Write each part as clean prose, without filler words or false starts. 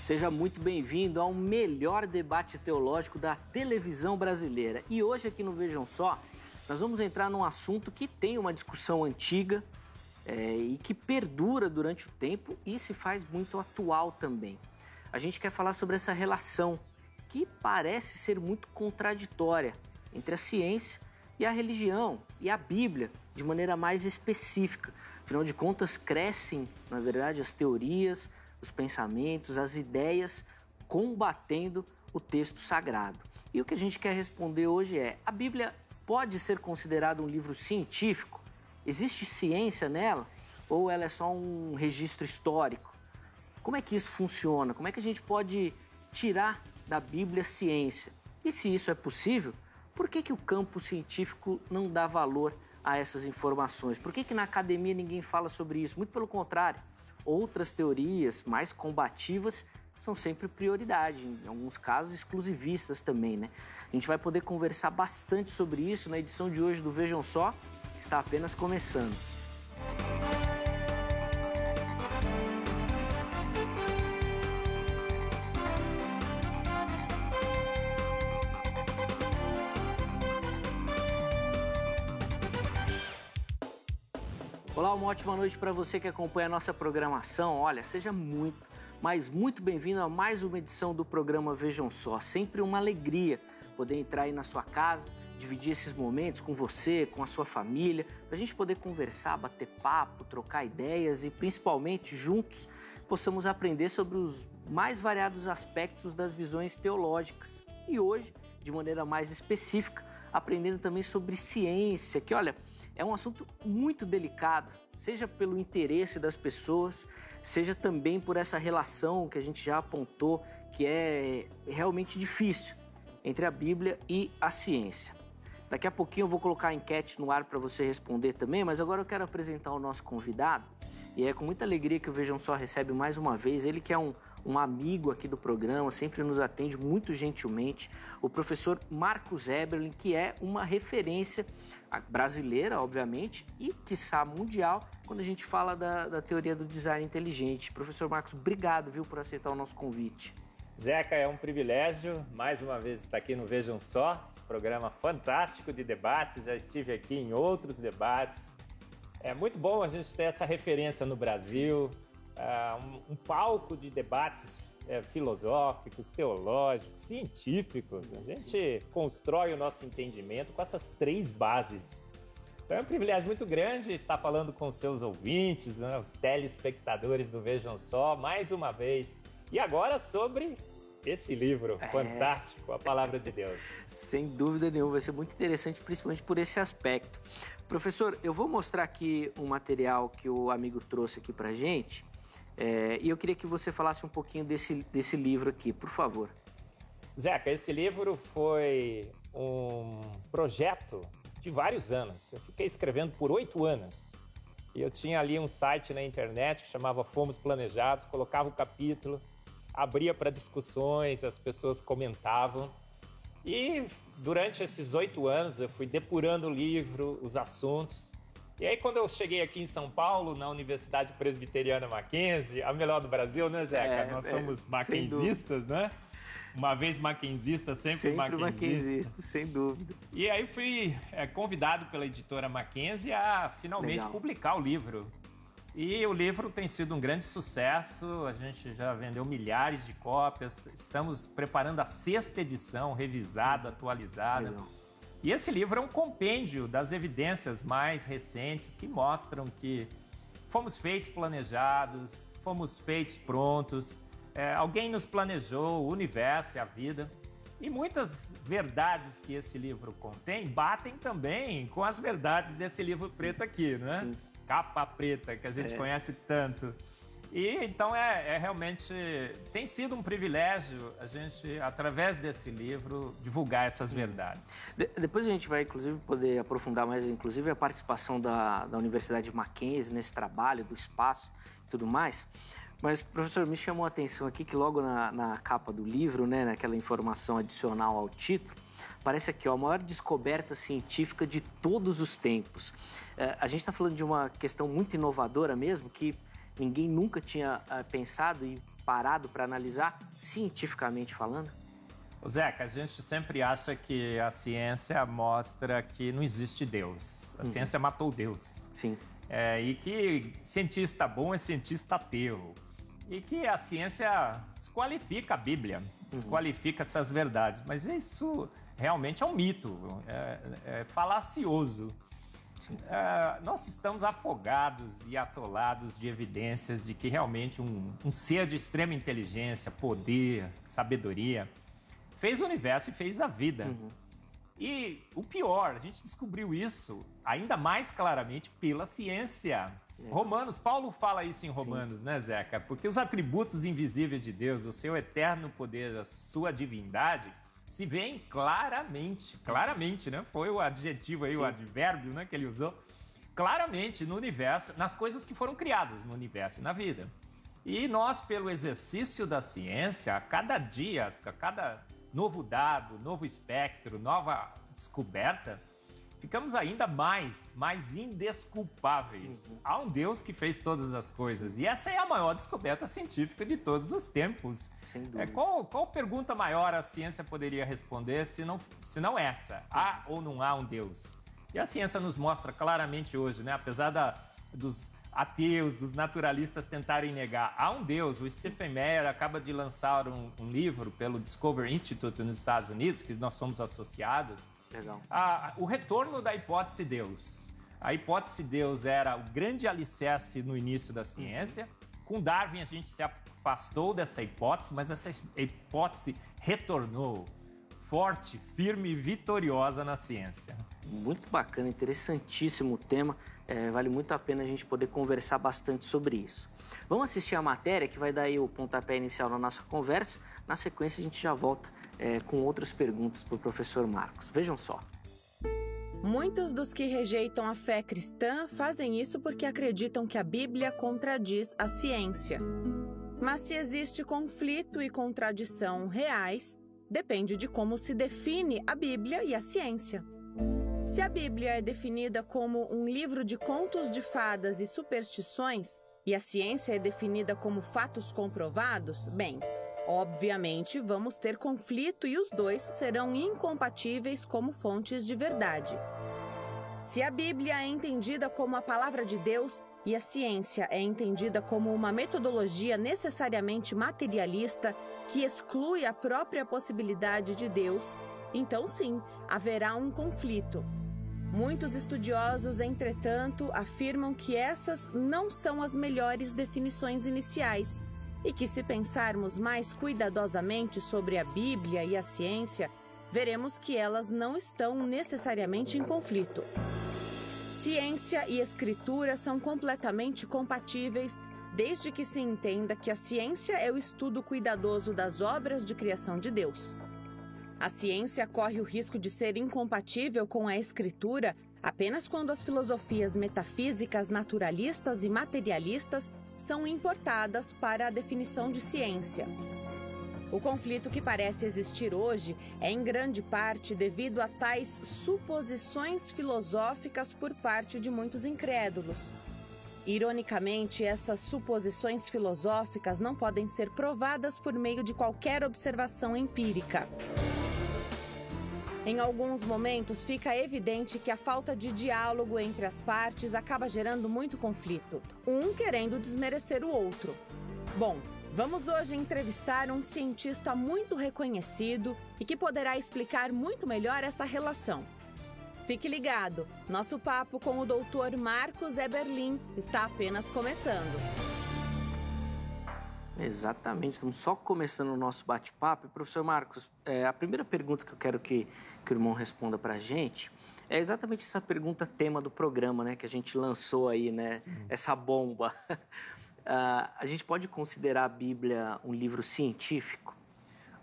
Seja muito bem-vindo ao melhor debate teológico da televisão brasileira. E hoje aqui no Vejam Só, nós vamos entrar num assunto que tem uma discussão antiga e que perdura durante o tempo e se faz muito atual também. A gente quer falar sobre essa relação que parece ser muito contraditória entre a ciência e a religião e a Bíblia, de maneira mais específica. Afinal de contas, crescem, na verdade, as teorias, os pensamentos, as ideias combatendo o texto sagrado. E o que a gente quer responder hoje é: a Bíblia pode ser considerada um livro científico? Existe ciência nela? Ou ela é só um registro histórico? Como é que isso funciona? Como é que a gente pode tirar da Bíblia ciência? E se isso é possível, por que o campo científico não dá valor a essas informações? Por que na academia ninguém fala sobre isso? Muito pelo contrário, outras teorias mais combativas são sempre prioridade, em alguns casos exclusivistas também, né? A gente vai poder conversar bastante sobre isso na edição de hoje do Vejam Só, que está apenas começando. Olá, uma ótima noite para você que acompanha a nossa programação. Olha, seja muito, mas muito bem-vindo a mais uma edição do programa Vejam Só. Sempre uma alegria poder entrar aí na sua casa, dividir esses momentos com você, com a sua família, para a gente poder conversar, bater papo, trocar ideias e principalmente juntos possamos aprender sobre os mais variados aspectos das visões teológicas. E hoje, de maneira mais específica, aprendendo também sobre ciência, que olha, é um assunto muito delicado, seja pelo interesse das pessoas, seja também por essa relação que a gente já apontou, que é realmente difícil entre a Bíblia e a ciência. Daqui a pouquinho eu vou colocar a enquete no ar para você responder também, mas agora eu quero apresentar o nosso convidado, e é com muita alegria que o Vejam Só recebe mais uma vez, ele que é um amigo aqui do programa, sempre nos atende muito gentilmente, o professor Marcos Eberlin, que é uma referência brasileira, obviamente, e, quiçá, mundial, quando a gente fala da teoria do design inteligente. Professor Marcos, obrigado, viu, por aceitar o nosso convite. Zeca, é um privilégio mais uma vez estar aqui no Vejam Só, esse programa fantástico de debates, já estive aqui em outros debates. É muito bom a gente ter essa referência no Brasil, um palco de debates filosóficos, teológicos, científicos. A gente constrói o nosso entendimento com essas três bases. Então é um privilégio muito grande estar falando com os seus ouvintes, né, os telespectadores do Vejam Só, mais uma vez. E agora sobre esse livro fantástico, a Palavra de Deus. Sem dúvida nenhuma, vai ser muito interessante, principalmente por esse aspecto. Professor, eu vou mostrar aqui um material que o amigo trouxe aqui pra gente, e eu queria que você falasse um pouquinho desse livro aqui, por favor. Zeca, esse livro foi um projeto de vários anos. Eu fiquei escrevendo por 8 anos. E eu tinha ali um site na internet que chamava Fomos Planejados, colocava o capítulo, abria para discussões, as pessoas comentavam. E durante esses 8 anos eu fui depurando o livro, os assuntos. E aí quando eu cheguei aqui em São Paulo, na Universidade Presbiteriana Mackenzie, a melhor do Brasil, né, Zeca? Nós somos mackenzistas, né? Uma vez mackenzista, sempre mackenzista. Sem dúvida. E aí fui convidado pela editora Mackenzie a finalmente publicar o livro. E o livro tem sido um grande sucesso, a gente já vendeu milhares de cópias, estamos preparando a 6ª edição, revisada, atualizada. Legal. E esse livro é um compêndio das evidências mais recentes que mostram que fomos feitos planejados, fomos feitos prontos, alguém nos planejou, o universo e a vida. E muitas verdades que esse livro contém batem também com as verdades desse livro preto aqui, né? Sim. Capa preta, que a gente conhece tanto. E então realmente tem sido um privilégio a gente, através desse livro, divulgar essas verdades. Depois a gente vai, inclusive, poder aprofundar mais, inclusive, a participação da Universidade de Mackenzie nesse trabalho, do espaço e tudo mais. Mas, professor, me chamou a atenção aqui que logo na capa do livro, né, naquela informação adicional ao título, parece aqui, ó, a maior descoberta científica de todos os tempos. A gente está falando de uma questão muito inovadora mesmo, que ninguém nunca tinha pensado e preparado para analisar cientificamente falando? Zeca, a gente sempre acha que a ciência mostra que não existe Deus. A ciência matou Deus. Sim. E que cientista bom é cientista ateu. E que a ciência desqualifica a Bíblia, desqualifica essas verdades. Mas isso realmente é um mito, é falacioso. Nós estamos afogados e atolados de evidências de que realmente um ser de extrema inteligência, poder, sabedoria, fez o universo e fez a vida. E o pior, a gente descobriu isso ainda mais claramente pela ciência. Romanos, Paulo fala isso em Romanos, né, Zeca? Porque os atributos invisíveis de Deus, o seu eterno poder, a sua divindade, se veem claramente, né? Foi o adjetivo aí, o advérbio, né, que ele usou, claramente no universo, nas coisas que foram criadas no universo e na vida. E nós, pelo exercício da ciência, a cada dia, a cada novo dado, novo espectro, nova descoberta, ficamos ainda mais indesculpáveis. Há um Deus que fez todas as coisas. E essa é a maior descoberta científica de todos os tempos. Sem dúvida. Qual pergunta maior a ciência poderia responder se não essa? Há ou não há um Deus? E a ciência nos mostra claramente hoje, né? Apesar dos ateus, dos naturalistas tentarem negar, há um Deus. O Stephen Meyer acaba de lançar um livro pelo Discovery Institute nos Estados Unidos, que nós somos associados. Legal. O retorno da hipótese Deus. A hipótese Deus era o grande alicerce no início da ciência. Com Darwin a gente se afastou dessa hipótese, mas essa hipótese retornou forte, firme e vitoriosa na ciência. Muito bacana, interessantíssimo o tema. Vale muito a pena a gente poder conversar bastante sobre isso. Vamos assistir a matéria que vai dar aí o pontapé inicial na nossa conversa. Na sequência a gente já volta com outras perguntas para o professor Marcos. Vejam só. Muitos dos que rejeitam a fé cristã fazem isso porque acreditam que a Bíblia contradiz a ciência. Mas se existe conflito e contradição reais, depende de como se define a Bíblia e a ciência. Se a Bíblia é definida como um livro de contos de fadas e superstições, e a ciência é definida como fatos comprovados, bem, obviamente vamos ter conflito e os dois serão incompatíveis como fontes de verdade. Se a Bíblia é entendida como a palavra de Deus e a ciência é entendida como uma metodologia necessariamente materialista que exclui a própria possibilidade de Deus, então sim, haverá um conflito. Muitos estudiosos, entretanto, afirmam que essas não são as melhores definições iniciais e que, se pensarmos mais cuidadosamente sobre a Bíblia e a ciência, veremos que elas não estão necessariamente em conflito. Ciência e escritura são completamente compatíveis, desde que se entenda que a ciência é o estudo cuidadoso das obras de criação de Deus. A ciência corre o risco de ser incompatível com a escritura apenas quando as filosofias metafísicas, naturalistas e materialistas são importadas para a definição de ciência. O conflito que parece existir hoje é em grande parte devido a tais suposições filosóficas por parte de muitos incrédulos. Ironicamente, essas suposições filosóficas não podem ser provadas por meio de qualquer observação empírica. Em alguns momentos, fica evidente que a falta de diálogo entre as partes acaba gerando muito conflito, um querendo desmerecer o outro. Bom, vamos hoje entrevistar um cientista muito reconhecido e que poderá explicar muito melhor essa relação. Fique ligado, nosso papo com o Dr. Marcos Eberlin está apenas começando. Exatamente, estamos só começando o nosso bate-papo. Professor Marcos, a primeira pergunta que eu quero que o irmão responda para a gente é exatamente essa pergunta tema do programa, né, que a gente lançou aí, né, essa bomba. A gente pode considerar a Bíblia um livro científico?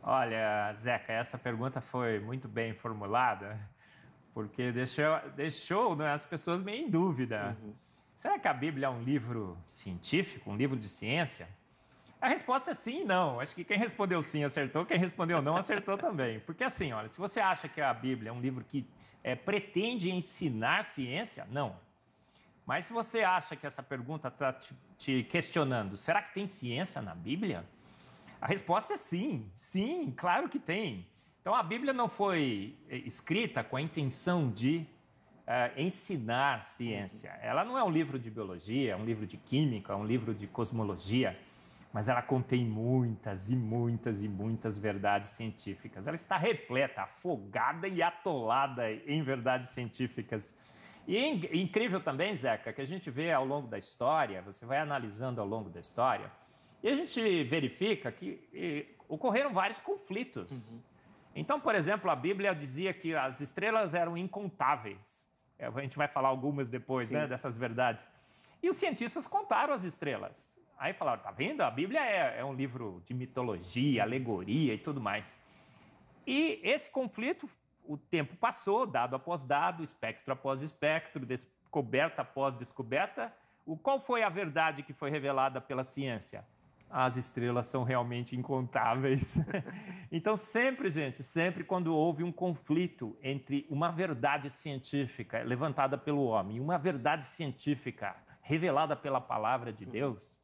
Olha, Zeca, essa pergunta foi muito bem formulada, porque deixou né, as pessoas meio em dúvida. Será que a Bíblia é um livro científico, um livro de ciência? A resposta é sim e não. Acho que quem respondeu sim acertou, quem respondeu não acertou também. Porque assim, olha, se você acha que a Bíblia é um livro que pretende ensinar ciência, não. Mas se você acha que essa pergunta está te questionando, será que tem ciência na Bíblia? A resposta é sim, sim, claro que tem. Então, a Bíblia não foi escrita com a intenção de ensinar ciência. Ela não é um livro de biologia, é um livro de química, é um livro de cosmologia, mas ela contém muitas e muitas e muitas verdades científicas. Ela está repleta, afogada e atolada em verdades científicas. E é incrível também, Zeca, que a gente vê ao longo da história, você vai analisando ao longo da história, e a gente verifica que ocorreram vários conflitos. Então, por exemplo, a Bíblia dizia que as estrelas eram incontáveis. A gente vai falar algumas depois, né, dessas verdades. E os cientistas contaram as estrelas. Aí falaram, tá vendo? A Bíblia é um livro de mitologia, alegoria e tudo mais. E esse conflito, o tempo passou, dado após dado, espectro após espectro, descoberta após descoberta. Qual foi a verdade que foi revelada pela ciência? As estrelas são realmente incontáveis. Então, sempre, gente, sempre quando houve um conflito entre uma verdade científica levantada pelo homem e uma verdade científica revelada pela palavra de Deus,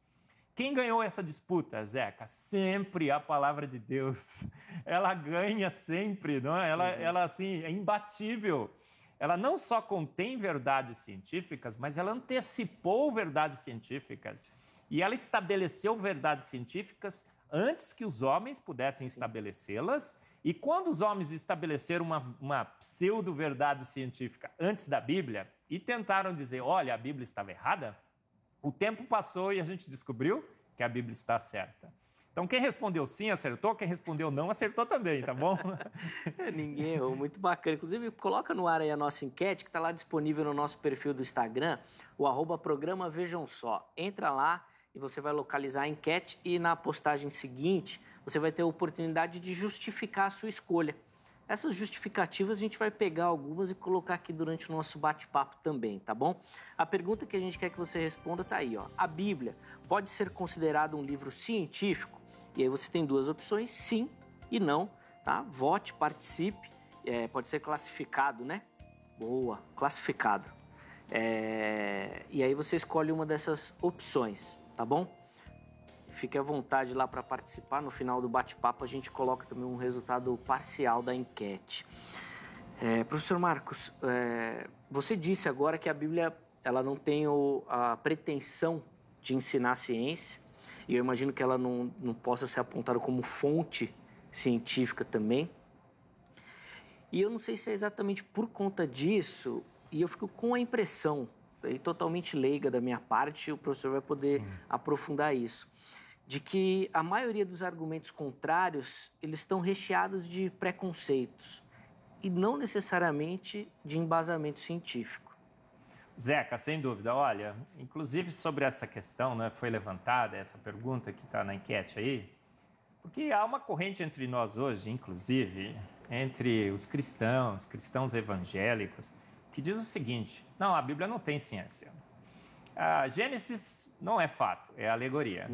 quem ganhou essa disputa, Zeca? Sempre a palavra de Deus. Ela ganha sempre, não é? Ela assim, é imbatível. Ela não só contém verdades científicas, mas ela antecipou verdades científicas. E ela estabeleceu verdades científicas antes que os homens pudessem estabelecê-las. E quando os homens estabeleceram uma pseudo-verdade científica antes da Bíblia e tentaram dizer, olha, a Bíblia estava errada, o tempo passou e a gente descobriu que a Bíblia está certa. Então, quem respondeu sim, acertou. Quem respondeu não, acertou também, tá bom? Ninguém errou, muito bacana. Inclusive, coloca no ar aí a nossa enquete, que está lá disponível no nosso perfil do Instagram, o @programa Vejam Só. Entra lá e você vai localizar a enquete e na postagem seguinte você vai ter a oportunidade de justificar a sua escolha. Essas justificativas a gente vai pegar algumas e colocar aqui durante o nosso bate-papo também, tá bom? A pergunta que a gente quer que você responda tá aí, ó. A Bíblia pode ser considerada um livro científico? E aí você tem duas opções, sim e não, tá? Vote, participe, pode ser classificado, né? Boa, classificado. E aí você escolhe uma dessas opções, tá bom? Fique à vontade lá para participar. No final do bate-papo a gente coloca também um resultado parcial da enquete. Professor Marcos, você disse agora que a Bíblia ela não tem a pretensão de ensinar ciência, e eu imagino que ela não possa ser apontada como fonte científica também. E eu não sei se é exatamente por conta disso, e eu fico com a impressão, totalmente leiga da minha parte, o professor vai poder aprofundar isso, de que a maioria dos argumentos contrários, eles estão recheados de preconceitos e não necessariamente de embasamento científico. Zeca, sem dúvida. Olha, inclusive sobre essa questão, né, foi levantada essa pergunta que está na enquete aí, porque há uma corrente entre nós hoje, inclusive, entre os cristãos evangélicos, que diz o seguinte, não, a Bíblia não tem ciência. A Gênesis não é fato, é alegoria.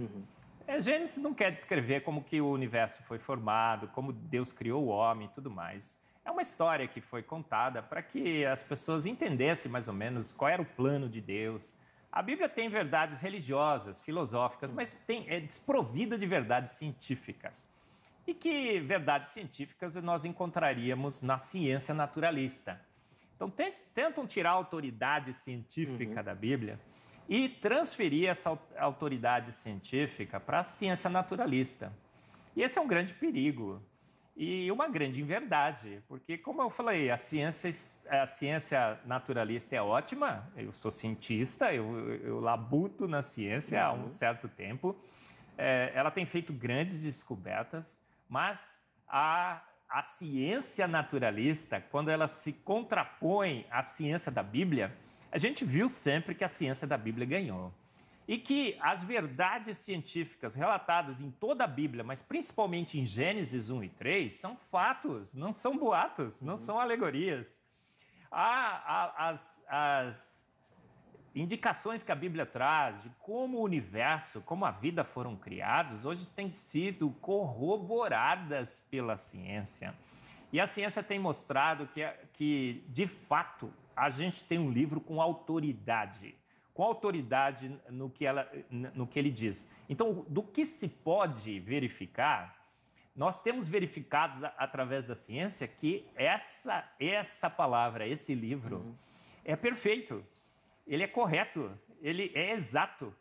Gênesis não quer descrever como que o universo foi formado, como Deus criou o homem e tudo mais. É uma história que foi contada para que as pessoas entendessem mais ou menos qual era o plano de Deus. A Bíblia tem verdades religiosas, filosóficas, mas é desprovida de verdades científicas. E que verdades científicas nós encontraríamos na ciência naturalista. Então, tentam tirar a autoridade científica da Bíblia e transferir essa autoridade científica para a ciência naturalista. E esse é um grande perigo e uma grande inverdade, porque, como eu falei, a ciência naturalista é ótima, eu sou cientista, eu labuto na ciência há um certo tempo, ela tem feito grandes descobertas, mas a ciência naturalista, quando ela se contrapõe à ciência da Bíblia, a gente viu sempre que a ciência da Bíblia ganhou. E que as verdades científicas relatadas em toda a Bíblia, mas principalmente em Gênesis 1 e 3, são fatos, não são boatos, não são alegorias. As indicações que a Bíblia traz de como o universo, como a vida foram criados, hoje têm sido corroboradas pela ciência. E a ciência tem mostrado que de fato, a gente tem um livro com autoridade, com autoridade no que ele diz. Então, do que se pode verificar, nós temos verificado através da ciência que essa palavra, esse livro, é perfeito, ele é correto, ele é exato.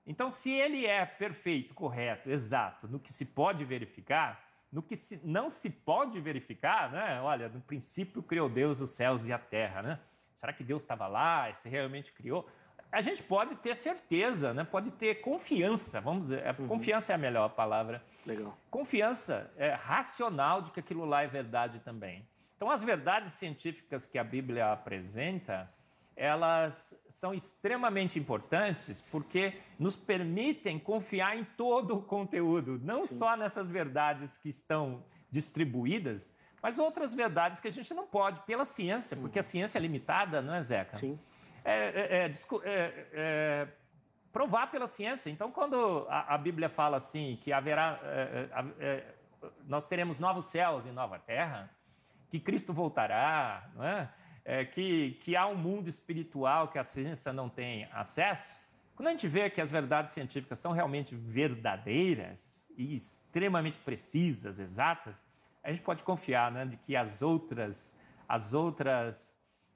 Então, se ele é perfeito, correto, exato, no que se pode verificar, no que não se pode verificar, né? Olha, no princípio criou Deus os céus e a terra, né? Será que Deus estava lá? Se realmente criou? A gente pode ter certeza, né? Pode ter confiança, vamos dizer, confiança é a melhor palavra. Legal. Confiança racional de que aquilo lá é verdade também. Então, as verdades científicas que a Bíblia apresenta, elas são extremamente importantes porque nos permitem confiar em todo o conteúdo, não só nessas verdades que estão distribuídas, mas outras verdades que a gente não pode, pela ciência, porque a ciência é limitada, não é, Zeca? Sim. Provar pela ciência. Então, quando a Bíblia fala assim, que haverá, nós teremos novos céus e nova terra, que Cristo voltará, não é? Que há um mundo espiritual que a ciência não tem acesso, quando a gente vê que as verdades científicas são realmente verdadeiras e extremamente precisas, exatas, a gente pode confiar, né, de que as outras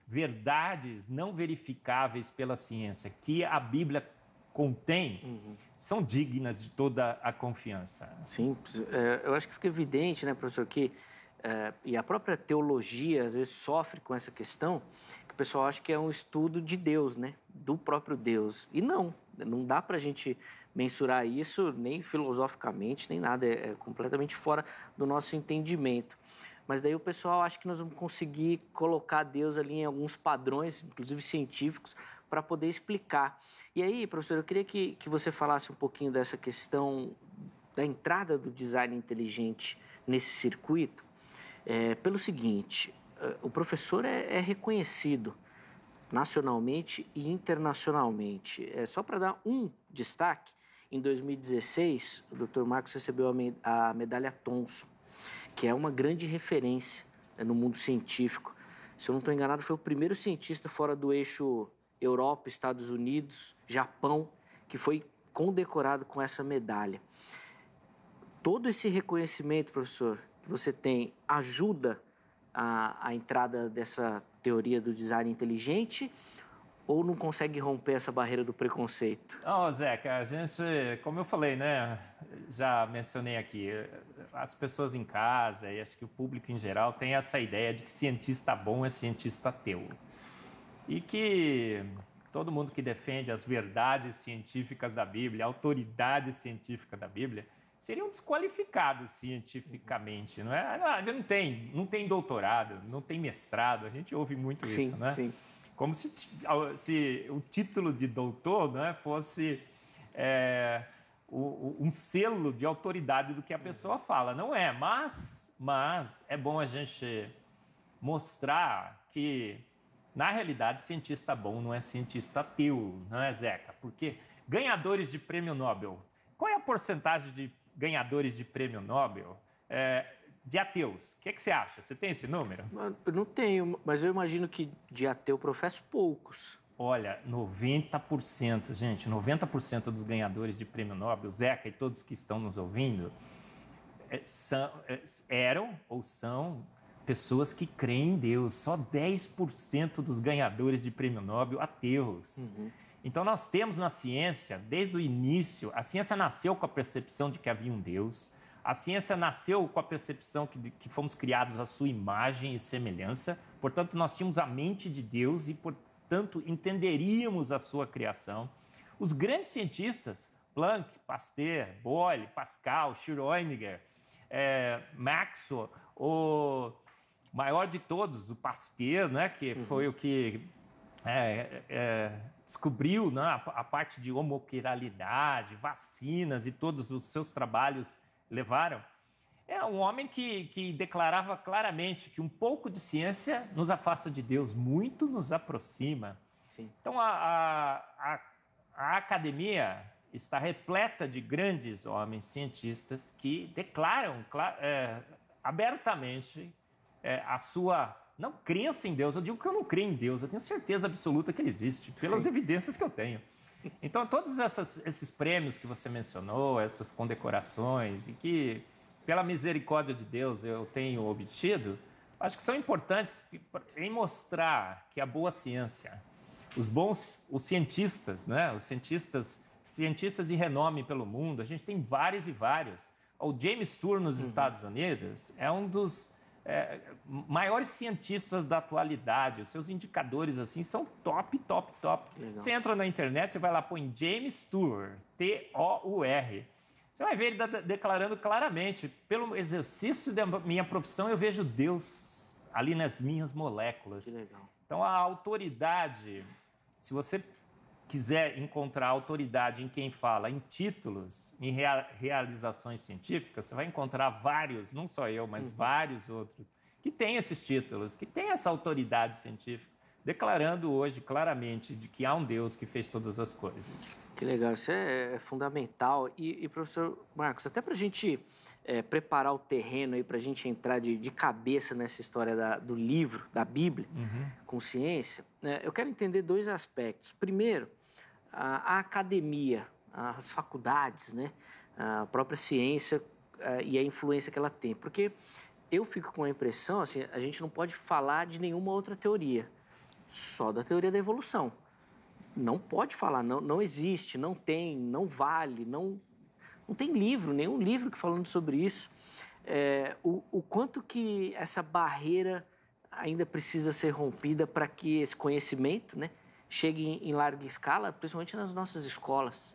verdades não verificáveis pela ciência que a Bíblia contém são dignas de toda a confiança. Sim, eu acho que fica evidente, né, professor, que e a própria teologia às vezes sofre com essa questão, que o pessoal acha que é um estudo de Deus, né, do próprio Deus. E não dá para a gente mensurar isso nem filosoficamente, nem nada, é completamente fora do nosso entendimento. Mas daí o pessoal acha que nós vamos conseguir colocar Deus ali em alguns padrões, inclusive científicos, para poder explicar. E aí, professor, eu queria que você falasse um pouquinho dessa questão da entrada do design inteligente nesse circuito, pelo seguinte: o professor é reconhecido nacionalmente e internacionalmente. Só para dar um destaque, em 2016, o Dr. Marcos recebeu a medalha Thomson, que é uma grande referência no mundo científico. Se eu não estou enganado, foi o primeiro cientista fora do eixo Europa, Estados Unidos, Japão, que foi condecorado com essa medalha. Todo esse reconhecimento, professor, que você tem, ajuda a entrada dessa teoria do design inteligente ou não consegue romper essa barreira do preconceito? Não, Zeca, a gente, como eu falei, né, já mencionei aqui, as pessoas em casa e acho que o público em geral tem essa ideia de que cientista bom é cientista ateu. E que todo mundo que defende as verdades científicas da Bíblia, a autoridade científica da Bíblia, seriam desqualificados cientificamente, não é? Ele não tem doutorado, não tem mestrado, a gente ouve muito isso, né? Sim. Como se o título de doutor, né, fosse um selo de autoridade do que a pessoa fala. Não é, mas é bom a gente mostrar que, na realidade, cientista bom não é cientista ateu, não é, Zeca? Porque ganhadores de prêmio Nobel, qual é a porcentagem de ganhadores de prêmio Nobel de ateus? O que você acha? Você tem esse número? Eu não tenho, mas eu imagino que de ateu professo poucos. Olha, 90%, gente, 90% dos ganhadores de prêmio Nobel, Zeca e todos que estão nos ouvindo, eram ou são pessoas que creem em Deus. Só 10% dos ganhadores de prêmio Nobel ateus. Então, nós temos na ciência, desde o início, a ciência nasceu com a percepção de que havia um Deus, a ciência nasceu com a percepção que fomos criados à sua imagem e semelhança, portanto, nós tínhamos a mente de Deus e, portanto, entenderíamos a sua criação. Os grandes cientistas, Planck, Pasteur, Boyle, Pascal, Schrödinger, Maxwell, o maior de todos, o Pasteur, né, que foi o que descobriu, né, a parte de homoquiralidade, vacinas e todos os seus trabalhos levaram. É um homem que declarava claramente que um pouco de ciência nos afasta de Deus, muito nos aproxima. Sim. Então, a academia está repleta de grandes homens cientistas que declaram abertamente a sua... não crença em Deus. Eu digo que eu não creio em Deus, eu tenho certeza absoluta que ele existe, pelas evidências que eu tenho. Então, todos esses prêmios que você mencionou, essas condecorações, e que, pela misericórdia de Deus, eu tenho obtido, acho que são importantes em mostrar que a boa ciência, os cientistas, né? Os cientistas de renome pelo mundo, a gente tem vários e vários. O James Tour, nos Estados Unidos, é um dos maiores cientistas da atualidade. Os seus indicadores assim são top, top, top. Legal. Você entra na internet, você vai lá, põe James Tour, T-O-U-R. Você vai ver ele declarando claramente, pelo exercício da minha profissão, eu vejo Deus ali nas minhas moléculas. Que legal. Então, a autoridade, se você quiser encontrar autoridade em quem fala em títulos, em realizações científicas, você vai encontrar vários, não só eu, mas vários outros, que têm esses títulos, que têm essa autoridade científica, declarando hoje claramente de que há um Deus que fez todas as coisas. Que legal, isso é fundamental. E professor Marcos, até para a gente preparar o terreno aí, para a gente entrar de cabeça nessa história do livro, da Bíblia, com ciência, eu quero entender dois aspectos. Primeiro, a academia, as faculdades, né? A própria ciência e a influência que ela tem. Porque eu fico com a impressão, assim, a gente não pode falar de nenhuma outra teoria, só da teoria da evolução. Não pode falar, não existe, não tem, não vale, não tem livro, nenhum livro que falando sobre isso. O quanto que essa barreira ainda precisa ser rompida para que esse conhecimento, né, chegue em larga escala, principalmente nas nossas escolas.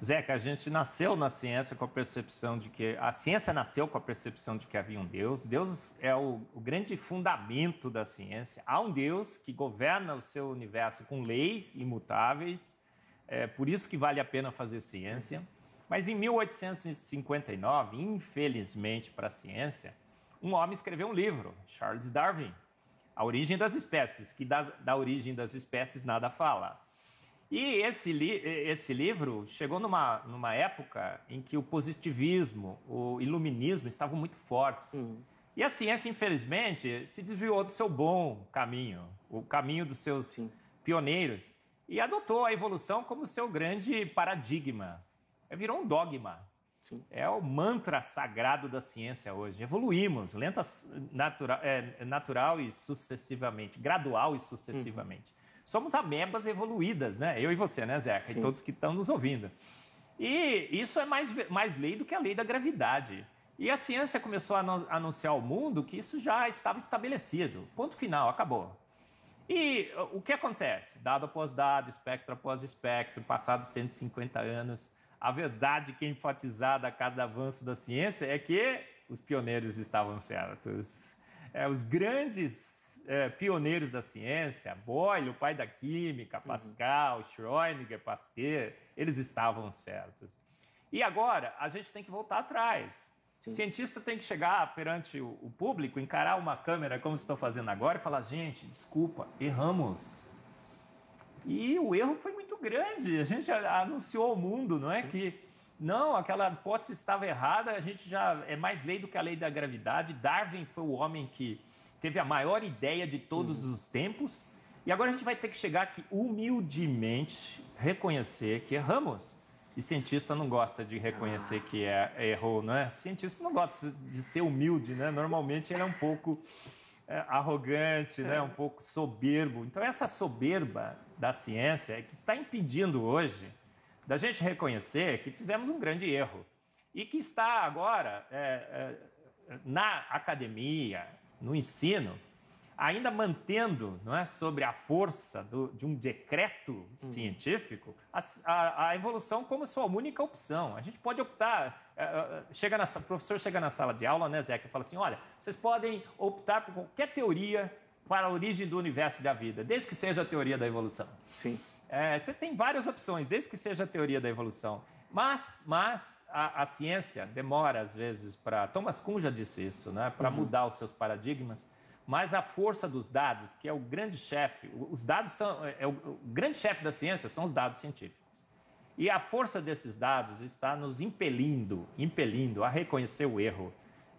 Zeca, a gente nasceu na ciência com a percepção de que... A ciência nasceu com a percepção de que havia um Deus. Deus é o grande fundamento da ciência. Há um Deus que governa o seu universo com leis imutáveis. É por isso que vale a pena fazer ciência. Mas em 1859, infelizmente para a ciência, um homem escreveu um livro, Charles Darwin, A Origem das Espécies, que da origem das espécies nada fala. E esse livro chegou numa época em que o positivismo, o iluminismo estavam muito fortes. E a ciência, infelizmente, se desviou do seu bom caminho, o caminho dos seus pioneiros, e adotou a evolução como seu grande paradigma. Virou um dogma. É o mantra sagrado da ciência hoje. Evoluímos, natural e sucessivamente, gradual e sucessivamente. Somos amebas evoluídas, né? Eu e você, né, Zeca? E todos que estão nos ouvindo. E isso é mais lei do que a lei da gravidade. E a ciência começou a anunciar ao mundo que isso já estava estabelecido. Ponto final, acabou. E o que acontece? Dado após dado, espectro após espectro, passados 150 anos, a verdade que é enfatizada a cada avanço da ciência é que os pioneiros estavam certos. Os grandes pioneiros da ciência, Boyle, o pai da química, Pascal, Schrödinger, Pasteur, eles estavam certos. E agora a gente tem que voltar atrás. O cientista tem que chegar perante o público, encarar uma câmera como estou fazendo agora e falar, gente, desculpa, erramos. E o erro foi muito grande. A gente anunciou ao mundo, não é? Que não, aquela hipótese estava errada, a gente já é mais lei do que a lei da gravidade. Darwin foi o homem que teve a maior ideia de todos os tempos. E agora a gente vai ter que chegar aqui humildemente, reconhecer que erramos. E cientista não gosta de reconhecer que errou, não é? Cientista não gosta de ser humilde, né? Normalmente ele é um pouco arrogante, né? Um pouco soberbo. Então essa soberba da ciência é que está impedindo hoje da gente reconhecer que fizemos um grande erro. E que está agora na academia, no ensino, ainda mantendo, não é, sobre a força de um decreto científico, a evolução como sua única opção. A gente pode optar, o professor chega na sala de aula, né, Zeca, e fala assim, olha, vocês podem optar por qualquer teoria para a origem do universo e da vida, desde que seja a teoria da evolução. Sim. Você tem várias opções, desde que seja a teoria da evolução. Mas a ciência demora, às vezes, para... Thomas Kuhn já disse isso, né? Para mudar os seus paradigmas. Mas a força dos dados, que é o grande chefe... Os dados são... o grande chefe da ciência são os dados científicos. E a força desses dados está nos impelindo a reconhecer o erro.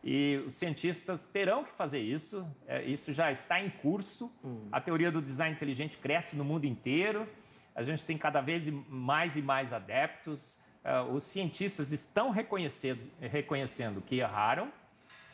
E os cientistas terão que fazer isso. Isso já está em curso. A teoria do design inteligente cresce no mundo inteiro. a gente tem cada vez mais e mais adeptos, os cientistas estão reconhecendo que erraram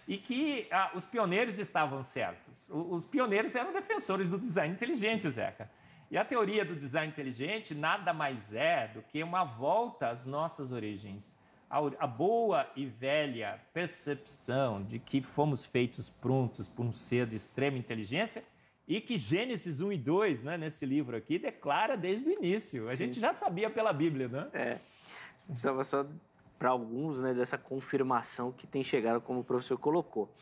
e que os pioneiros estavam certos. Os pioneiros eram defensores do design inteligente, Zeca. E a teoria do design inteligente nada mais é do que uma volta às nossas origens. A boa e velha percepção de que fomos feitos prontos por um ser de extrema inteligência e que Gênesis 1 e 2, né, nesse livro aqui, declara desde o início. A gente já sabia pela Bíblia, né? Precisava só, para alguns, né, dessa confirmação que tem chegado, como o professor colocou.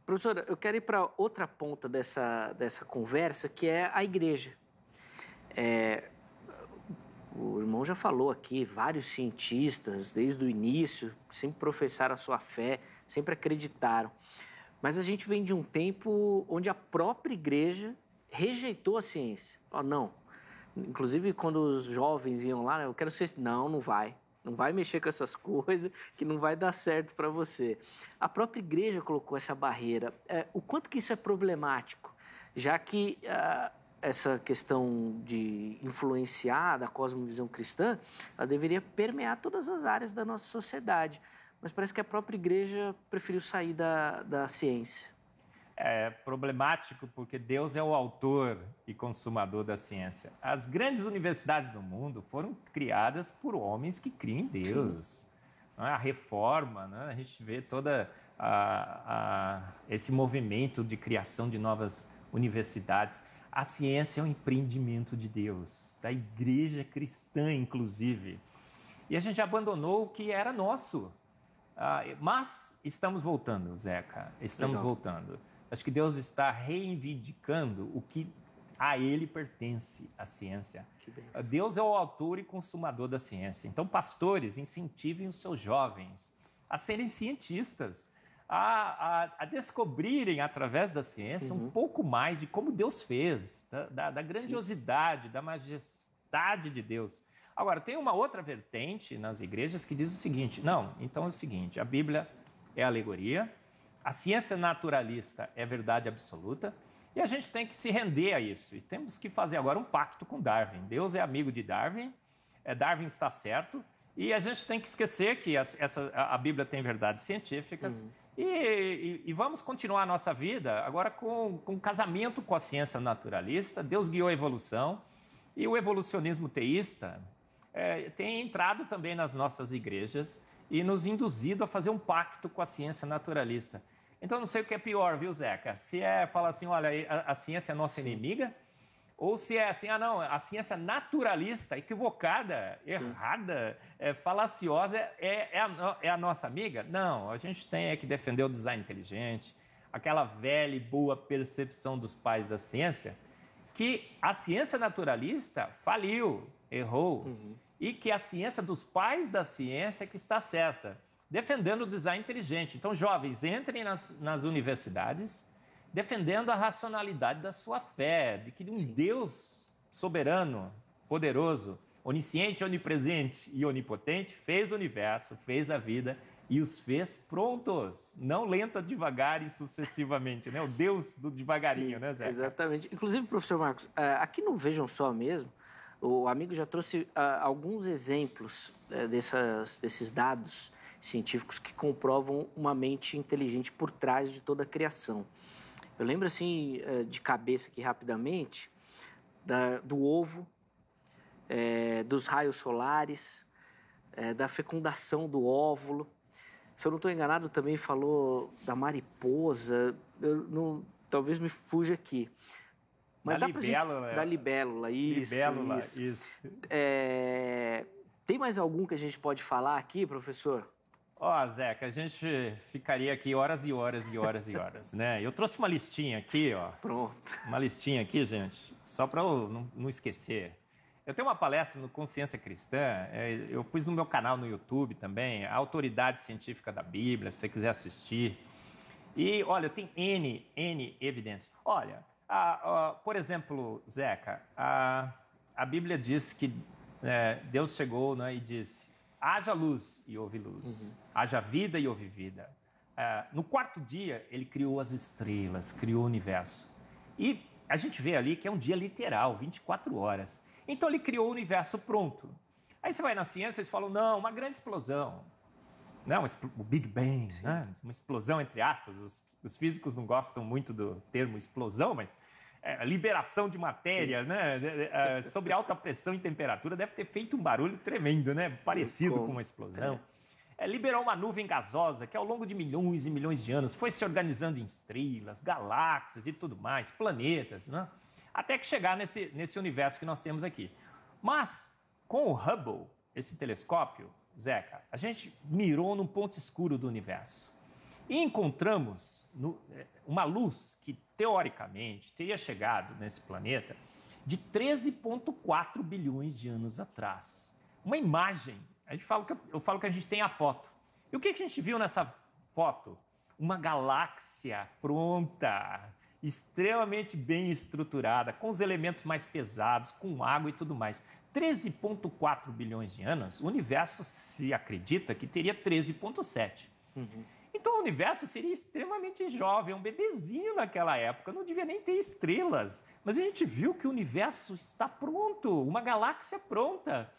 Professora, eu quero ir para outra ponta dessa conversa, que é a igreja. O irmão já falou aqui, vários cientistas, desde o início, sempre professaram a sua fé, sempre acreditaram. Mas a gente vem de um tempo onde a própria igreja rejeitou a ciência. Não. Inclusive, quando os jovens iam lá, eu quero ser... Não vai. Não vai mexer com essas coisas, que não vai dar certo para você. A própria igreja colocou essa barreira. O quanto que isso é problemático? Já que... essa questão de influenciar da cosmovisão cristã, ela deveria permear todas as áreas da nossa sociedade. Mas parece que a própria igreja preferiu sair da ciência. É problemático porque Deus é o autor e consumador da ciência. As grandes universidades do mundo foram criadas por homens que criam em Deus. A reforma, né? A gente vê toda esse movimento de criação de novas universidades. A ciência é um empreendimento de Deus, da igreja cristã, inclusive. E a gente abandonou o que era nosso. Mas estamos voltando, Zeca, estamos voltando. Acho que Deus está reivindicando o que a Ele pertence, a ciência. Deus é o autor e consumador da ciência. Então, pastores, incentivem os seus jovens a serem cientistas, a descobrirem, através da ciência, um pouco mais de como Deus fez, da grandiosidade, da majestade de Deus. Agora, tem uma outra vertente nas igrejas que diz o seguinte, então é o seguinte, a Bíblia é alegoria, a ciência naturalista é verdade absoluta, e a gente tem que se render a isso, e temos que fazer agora um pacto com Darwin. Deus é amigo de Darwin, Darwin está certo, e a gente tem que esquecer que a Bíblia tem verdades científicas, e vamos continuar a nossa vida agora com casamento com a ciência naturalista. Deus guiou a evolução e o evolucionismo teísta tem entrado também nas nossas igrejas e nos induzido a fazer um pacto com a ciência naturalista. Então, não sei o que é pior, viu, Zeca? Se falar assim, olha, a ciência é nossa inimiga, ou se é assim, a ciência naturalista, equivocada, errada, falaciosa, é a nossa amiga? Não, a gente tem que defender o design inteligente, aquela velha e boa percepção dos pais da ciência, que a ciência naturalista faliu, errou, e que a ciência dos pais da ciência que está certa, defendendo o design inteligente. Então, jovens, entrem nas universidades, defendendo a racionalidade da sua fé, de que um Deus soberano, poderoso, onisciente, onipresente e onipotente fez o universo, fez a vida e os fez prontos, não lenta, devagar e sucessivamente, né? O Deus do devagarinho, né, Zé? Exatamente. Inclusive, professor Marcos, aqui no Vejam Só mesmo, o amigo já trouxe alguns exemplos desses dados científicos que comprovam uma mente inteligente por trás de toda a criação. Eu lembro, assim, de cabeça aqui rapidamente, do ovo, dos raios solares, da fecundação do óvulo. Se eu não estou enganado, também falou da mariposa, talvez me fuja aqui. Mas da libélula. Da libélula, isso. Libélula, isso. Tem mais algum que a gente pode falar aqui, professor? Zeca, a gente ficaria aqui horas e horas e horas e horas, né? Eu trouxe uma listinha aqui, Pronto. Uma listinha aqui, gente, só para eu não esquecer. Eu tenho uma palestra no Consciência Cristã, eu pus no meu canal no YouTube também, a Autoridade Científica da Bíblia, se você quiser assistir. E, olha, tem N evidências. Olha, por exemplo, Zeca, a Bíblia diz que Deus chegou, né, e disse: haja luz e houve luz, haja vida e houve vida. No quarto dia, ele criou as estrelas, criou o universo. E a gente vê ali que é um dia literal, 24 horas. Então ele criou o universo pronto. Aí você vai na ciência e eles falam, não, uma grande explosão. Não, o Big Bang, né? Uma explosão entre aspas. Os físicos não gostam muito do termo explosão, mas liberação de matéria, né? Sobre alta pressão e temperatura deve ter feito um barulho tremendo, né? Parecido com uma explosão. Liberou uma nuvem gasosa que ao longo de milhões e milhões de anos foi se organizando em estrelas, galáxias e tudo mais, planetas, né? Até que chegar nesse universo que nós temos aqui. Mas com o Hubble, esse telescópio, Zeca, a gente mirou num ponto escuro do universo e encontramos uma luz que, teoricamente, teria chegado nesse planeta de 13,4 bilhões de anos atrás. Uma imagem. Eu falo que a gente tem a foto. E o que a gente viu nessa foto? Uma galáxia pronta, extremamente bem estruturada, com os elementos mais pesados, com água e tudo mais. 13,4 bilhões de anos, o universo se acredita que teria 13,7. Então o universo seria extremamente jovem, um bebezinho naquela época, não devia nem ter estrelas. Mas a gente viu que o universo está pronto, uma galáxia pronta.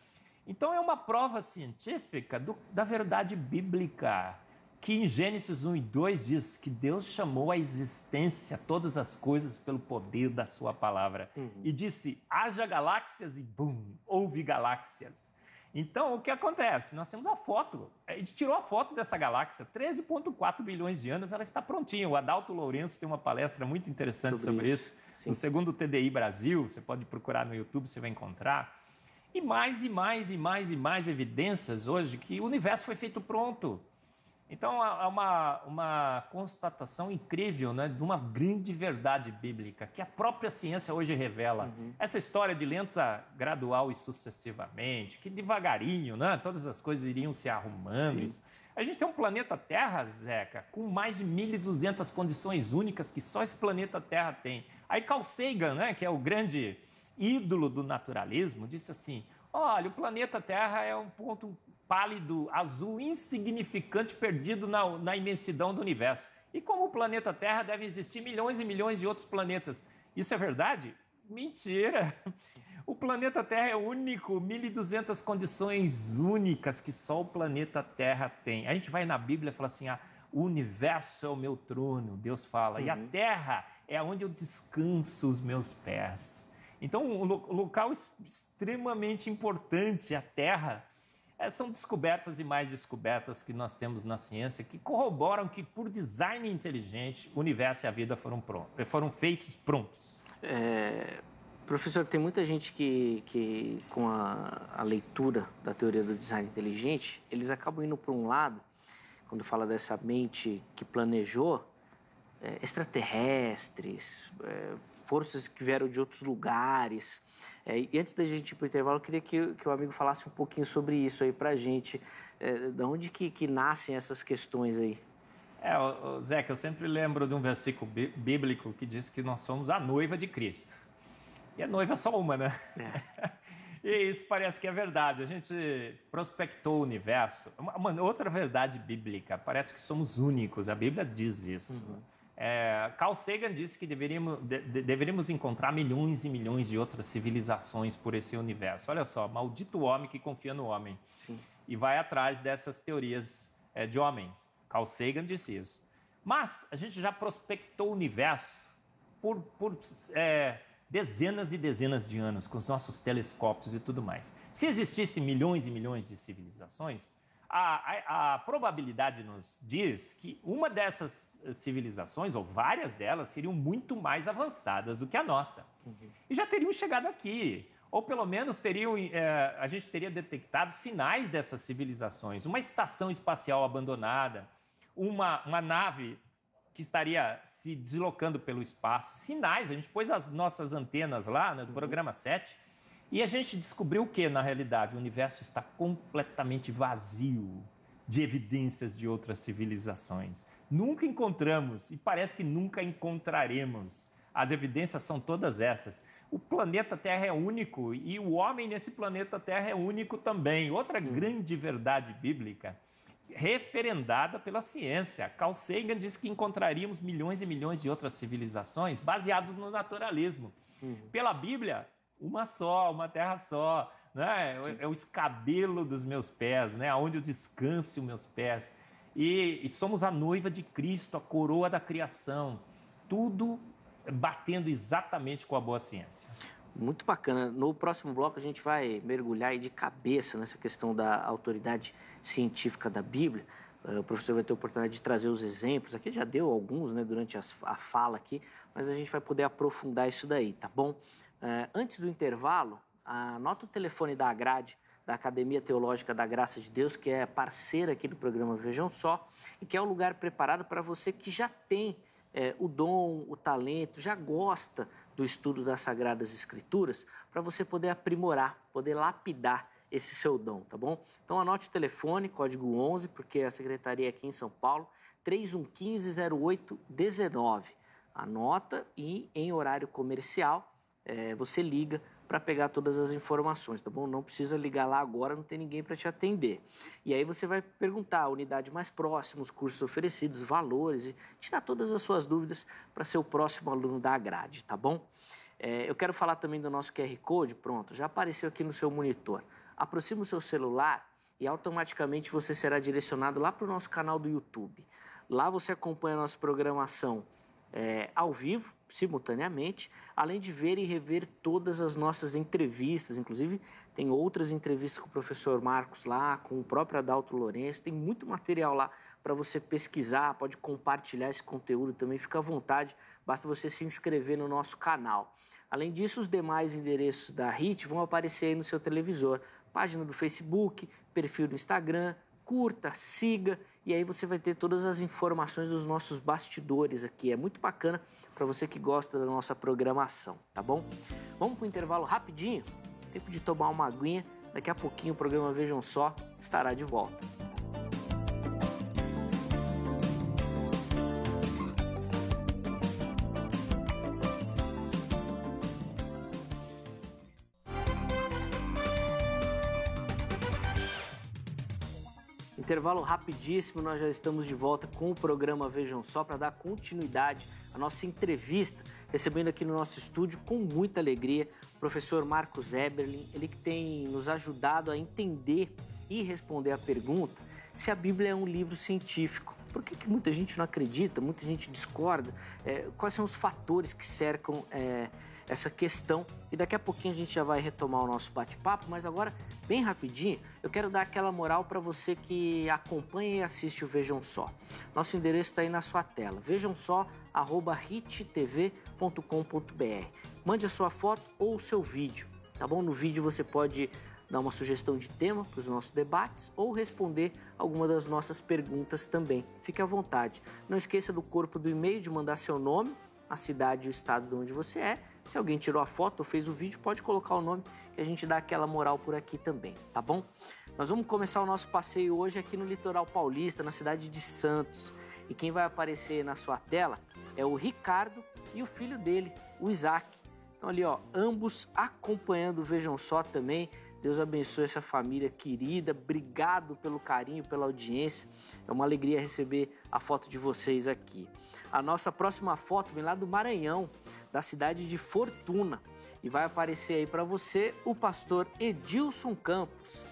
Então é uma prova científica da verdade bíblica, que em Gênesis 1 e 2 diz que Deus chamou à existência todas as coisas pelo poder da sua palavra. E disse, haja galáxias e bum, houve galáxias. Então o que acontece? Nós temos a foto, a gente tirou a foto dessa galáxia, 13,4 bilhões de anos, ela está prontinha. O Adalto Lourenço tem uma palestra muito interessante sobre isso. No segundo TDI Brasil, você pode procurar no YouTube, você vai encontrar. E mais evidências hoje que o universo foi feito pronto. Então, há uma constatação incrível, né, de uma grande verdade bíblica que a própria ciência hoje revela. Essa história de lenta, gradual e sucessivamente, que devagarinho, né, todas as coisas iriam se arrumando. A gente tem um planeta Terra, Zeca, com mais de 1.200 condições únicas que só esse planeta Terra tem. Aí Carl Sagan, né, que é o grande ídolo do naturalismo, disse assim, olha, o planeta Terra é um ponto pálido, azul, insignificante, perdido na imensidão do universo. E como o planeta Terra, deve existir milhões e milhões de outros planetas. Isso é verdade? Mentira! O planeta Terra é único, 1.200 condições únicas que só o planeta Terra tem. A gente vai na Bíblia e fala assim, o universo é o meu trono, Deus fala, e a Terra é onde eu descanso os meus pés. Então, um local extremamente importante, a Terra, são descobertas e mais descobertas que nós temos na ciência que corroboram que, por design inteligente, o universo e a vida foram feitos prontos. Professor, tem muita gente que com a leitura da teoria do design inteligente, eles acabam indo para um lado, quando fala dessa mente que planejou, extraterrestres, forças que vieram de outros lugares. E antes da gente ir para o intervalo, eu queria que o amigo falasse um pouquinho sobre isso aí para a gente. De onde que nascem essas questões aí? Zeca, eu sempre lembro de um versículo bíblico que diz que nós somos a noiva de Cristo. E a noiva é só uma, né? E isso parece que é verdade. A gente prospectou o universo. Uma outra verdade bíblica, parece que somos únicos. A Bíblia diz isso. Carl Sagan disse que deveríamos encontrar milhões e milhões de outras civilizações por esse universo. Olha só, maldito homem que confia no homem. E vai atrás dessas teorias de homens. Carl Sagan disse isso. Mas a gente já prospectou o universo por dezenas e dezenas de anos, com os nossos telescópios e tudo mais. Se existissem milhões e milhões de civilizações, a probabilidade nos diz que uma dessas civilizações, ou várias delas, seriam muito mais avançadas do que a nossa. E já teriam chegado aqui. Ou pelo menos a gente teria detectado sinais dessas civilizações. Uma estação espacial abandonada, uma nave que estaria se deslocando pelo espaço. Sinais, a gente pôs as nossas antenas lá no programa 7, e a gente descobriu o que, na realidade? O universo está completamente vazio de evidências de outras civilizações. Nunca encontramos, e parece que nunca encontraremos. As evidências são todas essas. O planeta Terra é único, e o homem nesse planeta Terra é único também. Outra grande verdade bíblica, referendada pela ciência. Carl Sagan disse que encontraríamos milhões e milhões de outras civilizações baseadas no naturalismo. Pela Bíblia, uma só, uma terra só, né? É o escabelo dos meus pés, né? Onde eu descanso os meus pés. E somos a noiva de Cristo, a coroa da criação. Tudo batendo exatamente com a boa ciência. Muito bacana. No próximo bloco a gente vai mergulhar aí de cabeça nessa questão da autoridade científica da Bíblia. O professor vai ter a oportunidade de trazer os exemplos. Aqui já deu alguns, né, durante a fala aqui, mas a gente vai poder aprofundar isso daí, tá bom? Antes do intervalo, anota o telefone da Agrade, da Academia Teológica da Graça de Deus, que é parceira aqui do programa Vejam Só, e que é o lugar preparado para você que já tem o dom, o talento, já gosta do estudo das Sagradas Escrituras, para você poder aprimorar, poder lapidar esse seu dom, tá bom? Então anote o telefone, código 11, porque a secretaria é aqui em São Paulo, 3115-0819. Anota e em horário comercial você liga para pegar todas as informações, tá bom? Não precisa ligar lá agora, não tem ninguém para te atender. E aí você vai perguntar a unidade mais próxima, os cursos oferecidos, valores e tirar todas as suas dúvidas para ser o próximo aluno da Agrade, tá bom? Eu quero falar também do nosso QR Code, pronto, já apareceu aqui no seu monitor. Aproxima o seu celular e automaticamente você será direcionado lá para o nosso canal do YouTube. Lá você acompanha a nossa programação ao vivo, simultaneamente, além de ver e rever todas as nossas entrevistas, inclusive tem outras entrevistas com o professor Marcos lá, com o próprio Adalto Lourenço, tem muito material lá para você pesquisar, pode compartilhar esse conteúdo também, fica à vontade, basta você se inscrever no nosso canal. Além disso, os demais endereços da HIT vão aparecer aí no seu televisor, página do Facebook, perfil do Instagram, curta, siga, e aí você vai ter todas as informações dos nossos bastidores aqui. É muito bacana para você que gosta da nossa programação, tá bom? Vamos para o intervalo rapidinho? Tempo de tomar uma aguinha. Daqui a pouquinho o programa Vejam Só estará de volta. Intervalo rapidíssimo, nós já estamos de volta com o programa Vejam Só para dar continuidade à nossa entrevista, recebendo aqui no nosso estúdio com muita alegria o professor Marcos Eberlin, ele que tem nos ajudado a entender e responder a pergunta se a Bíblia é um livro científico. Por que muita gente não acredita, muita gente discorda? Quais são os fatores que cercam essa questão? E daqui a pouquinho a gente já vai retomar o nosso bate-papo, mas agora, bem rapidinho, eu quero dar aquela moral para você que acompanha e assiste o Vejam Só. Nosso endereço está aí na sua tela, vejamsó@hittv.com.br. Mande a sua foto ou o seu vídeo, tá bom? No vídeo você pode dar uma sugestão de tema para os nossos debates ou responder alguma das nossas perguntas também. Fique à vontade. Não esqueça do corpo do e-mail de mandar seu nome, a cidade e o estado de onde você é. Se alguém tirou a foto ou fez o vídeo, pode colocar o nome que a gente dá aquela moral por aqui também, tá bom? Nós vamos começar o nosso passeio hoje aqui no litoral paulista, na cidade de Santos. E quem vai aparecer na sua tela é o Ricardo e o filho dele, o Isaac. Então ali, ó, ambos acompanhando o Vejam Só também. Deus abençoe essa família querida, obrigado pelo carinho, pela audiência. É uma alegria receber a foto de vocês aqui. A nossa próxima foto vem lá do Maranhão, da cidade de Fortuna. E vai aparecer aí para você o pastor Edilson Campos.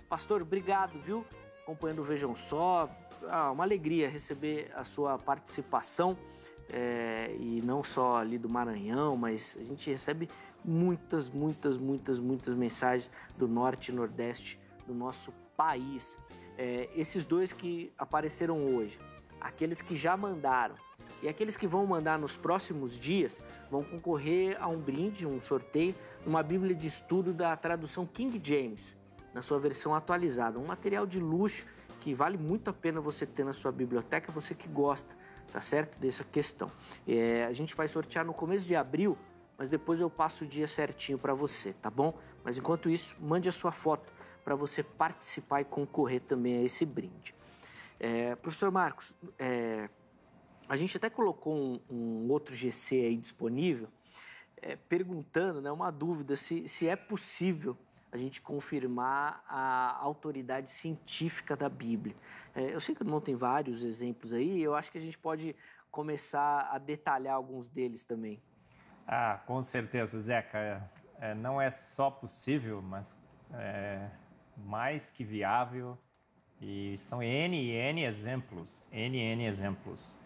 Pastor, obrigado, viu? Acompanhando o Vejam Só. Uma alegria receber a sua participação. E não só ali do Maranhão, mas a gente recebe muitas mensagens do norte e nordeste do nosso país. Esses dois que apareceram hoje, aqueles que já mandaram e aqueles que vão mandar nos próximos dias, vão concorrer a um brinde, um sorteio, uma Bíblia de estudo da tradução King James, na sua versão atualizada. Um material de luxo que vale muito a pena você ter na sua biblioteca, você que gosta, tá certo, dessa questão. A gente vai sortear no começo de abril, mas depois eu passo o dia certinho para você, tá bom? Mas enquanto isso, mande a sua foto para você participar e concorrer também a esse brinde. Professor Marcos, a gente até colocou um outro GC aí disponível, perguntando, né, uma dúvida, se é possível a gente confirmar a autoridade científica da Bíblia. Eu sei que o irmão tem vários exemplos aí, eu acho que a gente pode começar a detalhar alguns deles também. Com certeza, Zeca. não é só possível, mas mais que viável, e são N exemplos, N exemplos.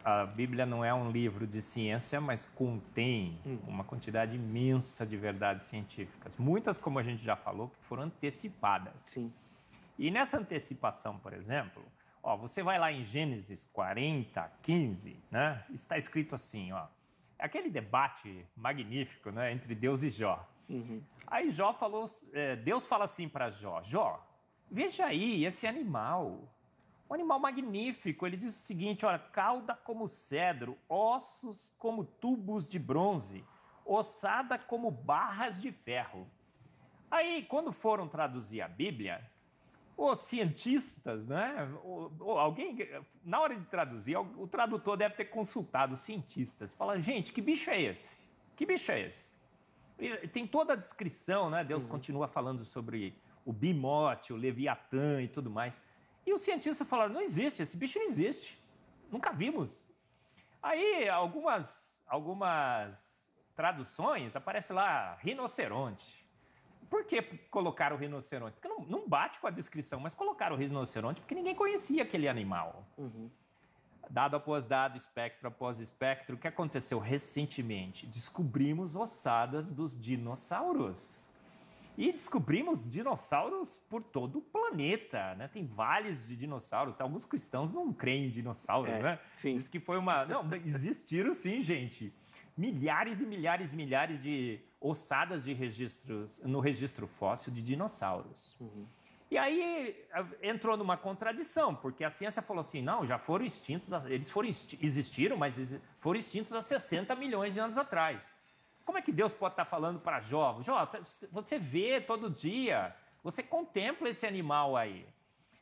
A Bíblia não é um livro de ciência, mas contém uma quantidade imensa de verdades científicas. Muitas, como a gente já falou, que foram antecipadas. Sim. E nessa antecipação, por exemplo, você vai lá em Gênesis 40, 15, né? Está escrito assim, aquele debate magnífico, né, entre Deus e Jó. Aí Jó falou, Deus fala assim para Jó, Jó, veja aí esse animal, um animal magnífico. Ele diz o seguinte, olha, cauda como cedro, ossos como tubos de bronze, ossada como barras de ferro. Aí, quando foram traduzir a Bíblia, os cientistas, né, alguém, na hora de traduzir, o tradutor deve ter consultado os cientistas. Fala, gente, que bicho é esse? Que bicho é esse? E tem toda a descrição, né? Deus continua falando sobre o bimote, o leviatã e tudo mais. E os cientistas falaram, não existe, esse bicho não existe. Nunca vimos. Aí, algumas traduções, aparece lá, rinoceronte. Por que colocaram o rinoceronte? Porque não bate com a descrição, mas colocaram o rinoceronte porque ninguém conhecia aquele animal. Dado após dado, espectro após espectro, o que aconteceu recentemente? Descobrimos ossadas dos dinossauros. E descobrimos dinossauros por todo o planeta, né? Tem vales de dinossauros. Alguns cristãos não creem em dinossauros, né? Sim. Diz que foi uma... Não, existiram sim, gente. Milhares e milhares de ossadas de registros, no registro fóssil de dinossauros. E aí entrou numa contradição, porque a ciência falou assim, não, já foram extintos, existiram, mas foram extintos há 60 milhões de anos atrás. Como é que Deus pode estar falando para Jó? Jó, você vê todo dia, você contempla esse animal aí.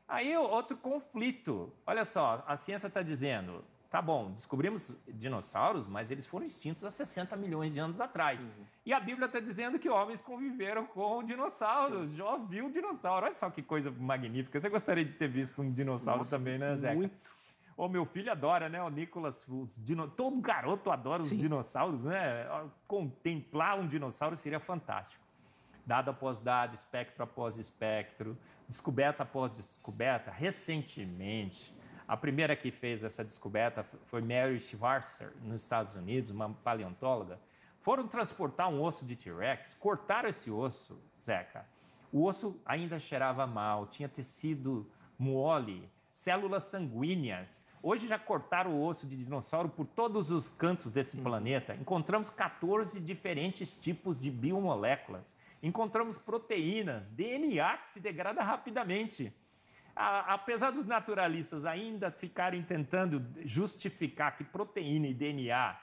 Aí outro conflito, olha só, a ciência está dizendo, tá bom, descobrimos dinossauros, mas eles foram extintos há 60 milhões de anos atrás. E a Bíblia está dizendo que homens conviveram com dinossauros. Jó viu um dinossauro. Olha só que coisa magnífica. Você gostaria de ter visto um dinossauro também, né, Zeca? Muito. Meu filho adora, né? O Nicolas, todo garoto adora os dinossauros, né? Contemplar um dinossauro seria fantástico. Dado após dado, espectro após espectro, descoberta após descoberta. Recentemente, a primeira que fez essa descoberta foi Mary Schwarzer, nos Estados Unidos, uma paleontóloga. Foram transportar um osso de T-Rex, cortaram esse osso, Zeca. O osso ainda cheirava mal, tinha tecido mole, células sanguíneas. Hoje já cortaram o osso de dinossauro por todos os cantos desse planeta. Encontramos 14 diferentes tipos de biomoléculas. Encontramos proteínas, DNA que se degrada rapidamente. Apesar dos naturalistas ainda ficarem tentando justificar que proteína e DNA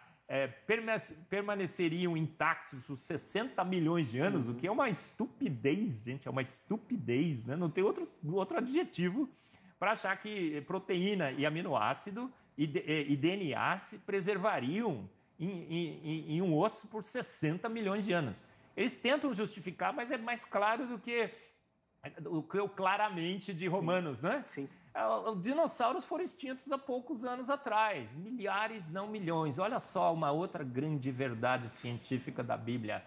permaneceriam intactos por 60 milhões de anos, o que é uma estupidez, gente, é uma estupidez, né? Não tem outro adjetivo para achar que proteína e aminoácido e DNA se preservariam em um osso por 60 milhões de anos. Eles tentam justificar, mas é mais claro do que o claramente de Romanos, né? Sim. Os dinossauros foram extintos há poucos anos atrás, milhares, não milhões. Olha só uma outra grande verdade científica da Bíblia.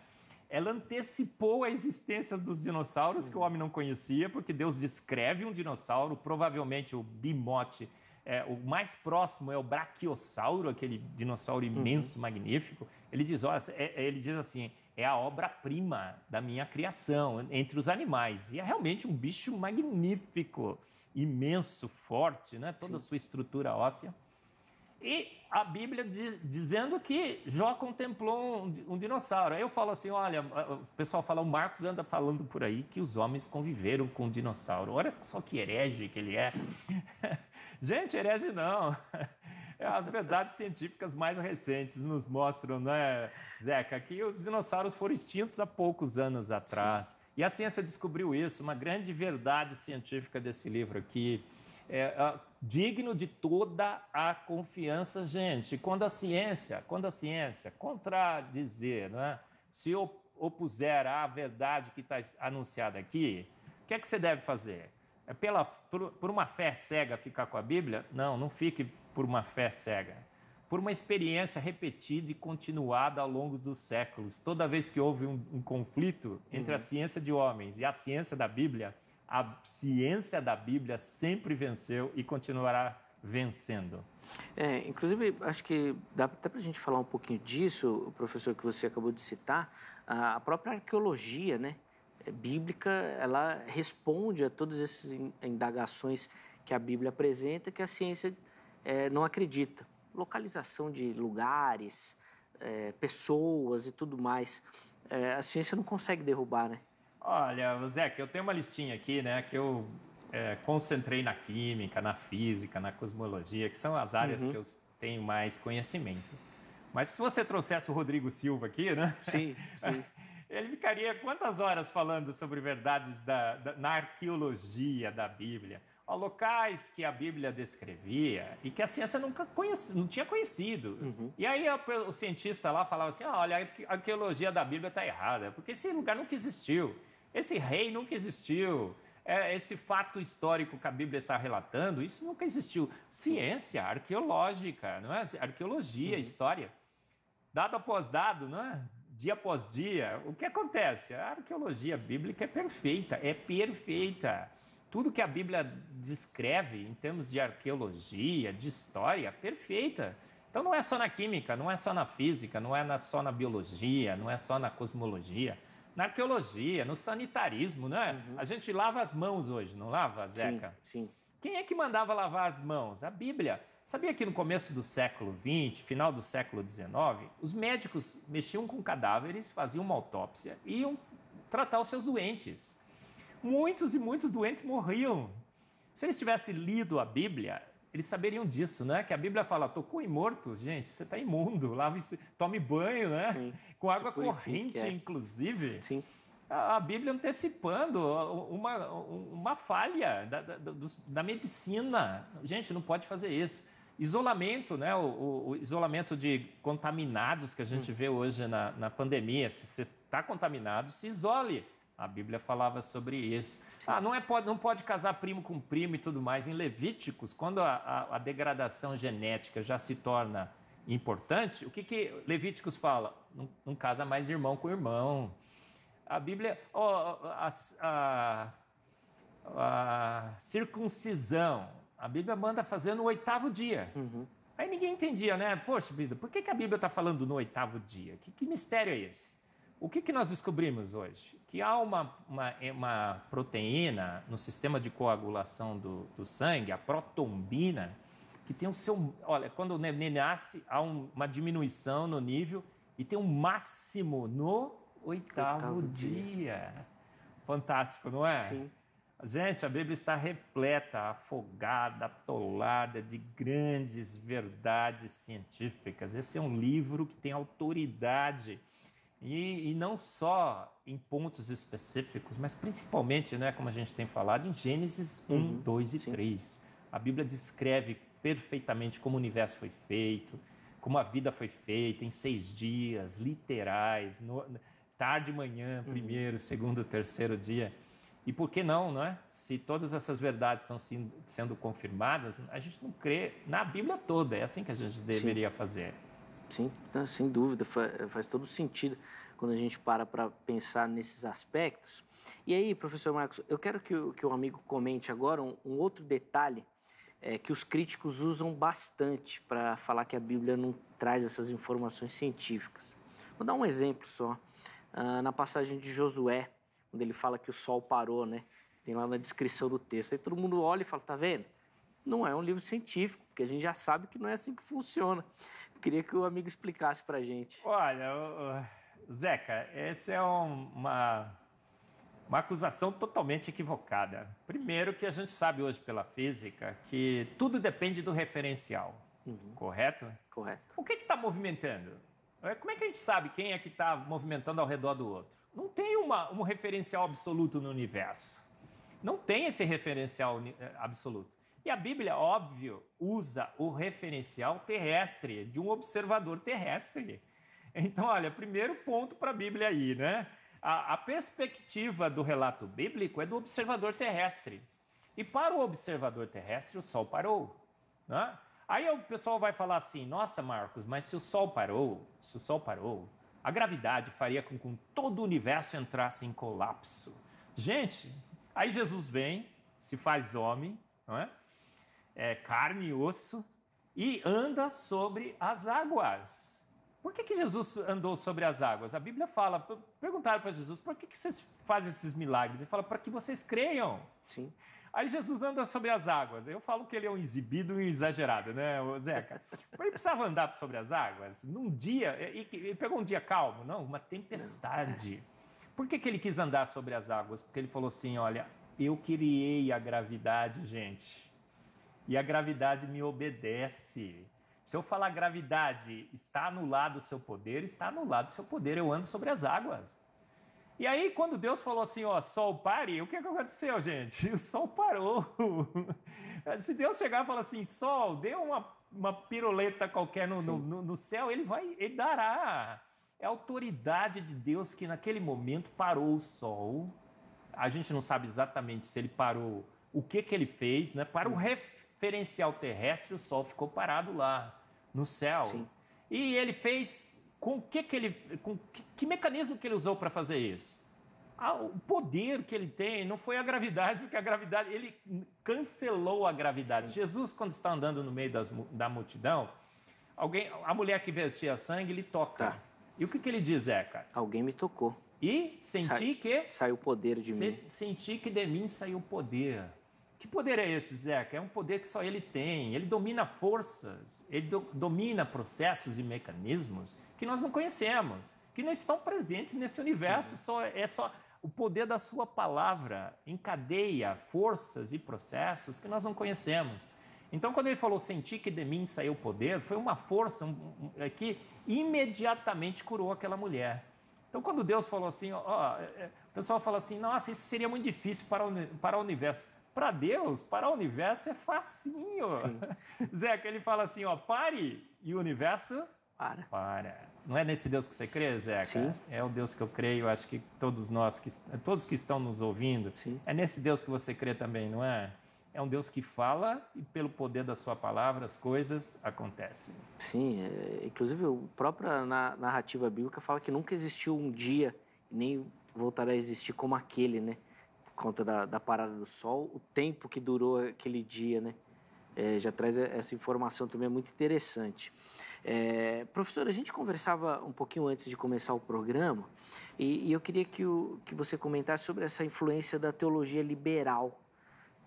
Ela antecipou a existência dos dinossauros que o homem não conhecia, porque Deus descreve um dinossauro, provavelmente o bimote, o mais próximo é o braquiossauro, aquele dinossauro imenso, magnífico. Ele diz assim, é a obra-prima da minha criação entre os animais. E é realmente um bicho magnífico, imenso, forte, né? Toda a sua estrutura óssea. E a Bíblia dizendo que Jó contemplou um dinossauro. Aí eu falo assim, olha, o pessoal fala, o Marcos anda falando por aí que os homens conviveram com um dinossauro. Olha só que herege que ele é. Gente, herege não. As verdades científicas mais recentes nos mostram, né, Zeca, que os dinossauros foram extintos há poucos anos atrás. Sim. E a ciência descobriu isso, uma grande verdade científica desse livro aqui. Digno de toda a confiança, gente. Quando a ciência contradizer, né, se opuser à verdade que está anunciada aqui, o que é que você deve fazer? Por uma fé cega ficar com a Bíblia? Não fique por uma fé cega. por uma experiência repetida e continuada ao longo dos séculos. Toda vez que houve um conflito entre a ciência de homens e a ciência da Bíblia, a ciência da Bíblia sempre venceu e continuará vencendo. Inclusive, acho que dá até para a gente falar um pouquinho disso, professor, que você acabou de citar, a própria arqueologia, né, bíblica, ela responde a todas essas indagações que a Bíblia apresenta, que a ciência não acredita. Localização de lugares, pessoas e tudo mais, a ciência não consegue derrubar, né? Olha, Zeca, eu tenho uma listinha aqui, né, que eu concentrei na química, na física, na cosmologia, que são as áreas que eu tenho mais conhecimento. Mas se você trouxesse o Rodrigo Silva aqui, né? Sim, sim. Ele ficaria quantas horas falando sobre verdades na arqueologia da Bíblia? Locais que a Bíblia descrevia e que a ciência nunca não tinha conhecido. E aí o cientista lá falava assim, olha, a arqueologia da Bíblia está errada, porque esse lugar nunca existiu, esse rei nunca existiu, esse fato histórico que a Bíblia está relatando, isso nunca existiu. Ciência arqueológica, não é? Arqueologia, história, dado após dado, não é? Dia após dia. O que acontece? A arqueologia bíblica é perfeita, Tudo que a Bíblia descreve em termos de arqueologia, de história, perfeita. Então não é só na química, não é só na física, não é só na biologia, não é só na cosmologia. Na arqueologia, no sanitarismo, né? A gente lava as mãos hoje, não lava, Zeca? Sim. Quem é que mandava lavar as mãos? A Bíblia. Sabia que no começo do século XX, final do século XIX, os médicos mexiam com cadáveres, faziam uma autópsia e iam tratar os seus doentes. Muitos e muitos doentes morriam. Se eles tivessem lido a Bíblia, eles saberiam disso, né? Que a Bíblia fala, tocou em morto, gente, você está imundo, tome banho, né? Sim. Com água corrente, inclusive. Sim. A Bíblia antecipando uma falha da medicina. Gente, não pode fazer isso. Isolamento, né? O isolamento de contaminados que a gente vê hoje na pandemia. Se você está contaminado, se isole. A Bíblia falava sobre isso. Não pode casar primo com primo e tudo mais. Em Levíticos, quando a degradação genética já se torna importante, o que Levíticos fala? Não casa mais irmão com irmão. A Bíblia... a circuncisão, a Bíblia manda fazer no 8º dia. Aí ninguém entendia, né? Poxa vida, por que a Bíblia está falando no 8º dia? Que mistério é esse? O que nós descobrimos hoje? Que há uma proteína no sistema de coagulação do sangue, a protombina, que tem o seu... Olha, quando o neném nasce, há uma diminuição no nível e tem um máximo no 8º dia. Fantástico, não é? Sim. Gente, a Bíblia está repleta, afogada, atolada de grandes verdades científicas. Esse é um livro que tem autoridade. E não só em pontos específicos, mas principalmente, né, como a gente tem falado, em Gênesis 1, 2 e 3. A Bíblia descreve perfeitamente como o universo foi feito, como a vida foi feita em 6 dias, literais, tarde e manhã, primeiro, segundo, terceiro dia. E por que não é? Se todas essas verdades estão sendo confirmadas, a gente não crê na Bíblia toda. É assim que a gente deveria fazer. Sim, sem dúvida, faz todo sentido quando a gente para pensar nesses aspectos. E aí, professor Marcos, eu quero que o amigo comente agora um outro detalhe que os críticos usam bastante para falar que a Bíblia não traz essas informações científicas. Vou dar um exemplo só. Na passagem de Josué, quando ele fala que o sol parou, né? Tem lá na descrição do texto. Aí todo mundo olha e fala, tá vendo? Não é um livro científico, porque a gente já sabe que não é assim que funciona. Eu queria que o amigo explicasse para a gente. Olha, Zeca, essa é uma acusação totalmente equivocada. Primeiro que a gente sabe hoje pela física que tudo depende do referencial, correto? Correto. O que está movimentando? Como é que a gente sabe quem é que está movimentando ao redor do outro? Não tem um referencial absoluto no universo. Não tem esse referencial absoluto. E a Bíblia, óbvio, usa o referencial terrestre, de um observador terrestre. Então, olha, primeiro ponto para a Bíblia aí, né? A perspectiva do relato bíblico é do observador terrestre. E para o observador terrestre, o sol parou, né? Aí o pessoal vai falar assim, nossa, Marcos, mas se o Sol parou, a gravidade faria com que todo o universo entrasse em colapso. Gente, aí Jesus vem, se faz homem, não é? Carne e osso, e anda sobre as águas. Por que Jesus andou sobre as águas? A Bíblia fala, perguntaram para Jesus, por que vocês fazem esses milagres? Ele fala, para que vocês creiam. Sim. Aí Jesus anda sobre as águas. Eu falo que ele é um exibido e um exagerado, né, Zeca? Ele precisava andar sobre as águas num dia, ele pegou um dia calmo, não, uma tempestade. Por que ele quis andar sobre as águas? Porque ele falou assim, olha, eu criei a gravidade, gente, e a gravidade me obedece. Se eu falar gravidade está anulado o seu poder, está anulado o seu poder, eu ando sobre as águas. E aí, quando Deus falou assim, ó, Sol, pare, o que aconteceu, gente? O Sol parou. Se Deus chegar e falar assim, Sol, dê uma piruleta qualquer no céu, ele dará. É a autoridade de Deus que naquele momento parou o Sol. A gente não sabe exatamente se ele parou, o que ele fez, né? Para o referencial terrestre, o Sol ficou parado lá no céu. Sim. E ele fez... que mecanismo que ele usou para fazer isso? O poder que ele tem não foi a gravidade, porque a gravidade, ele cancelou a gravidade. Sim. Jesus, quando está andando no meio da multidão, a mulher que vertia sangue, ele toca. Tá. E o que ele diz, Zeca? Alguém me tocou. E senti que... Saiu o poder de mim. Senti que de mim saiu o poder. Que poder é esse, Zeca? É um poder que só ele tem. Ele domina forças, ele domina processos e mecanismos que nós não conhecemos, que não estão presentes nesse universo. É só o poder da sua palavra encadeia forças e processos que nós não conhecemos. Então, quando ele falou, senti que de mim saiu o poder, foi uma força que imediatamente curou aquela mulher. Então, quando Deus falou assim, o pessoal fala assim, nossa, isso seria muito difícil para o universo. Para Deus, para o universo é facinho. Zeca, ele fala assim, pare, e o universo para. Não é nesse Deus que você crê, Zeca? Sim. É o Deus que eu creio, acho que todos que estão nos ouvindo, sim, é nesse Deus que você crê também, não é? É um Deus que fala e pelo poder da sua palavra as coisas acontecem. Sim, inclusive a própria narrativa bíblica fala que nunca existiu um dia, nem voltará a existir como aquele, né? Por conta da parada do Sol, o tempo que durou aquele dia, né? Já traz essa informação também, é muito interessante. Professor, a gente conversava um pouquinho antes de começar o programa e eu queria que você comentasse sobre essa influência da teologia liberal,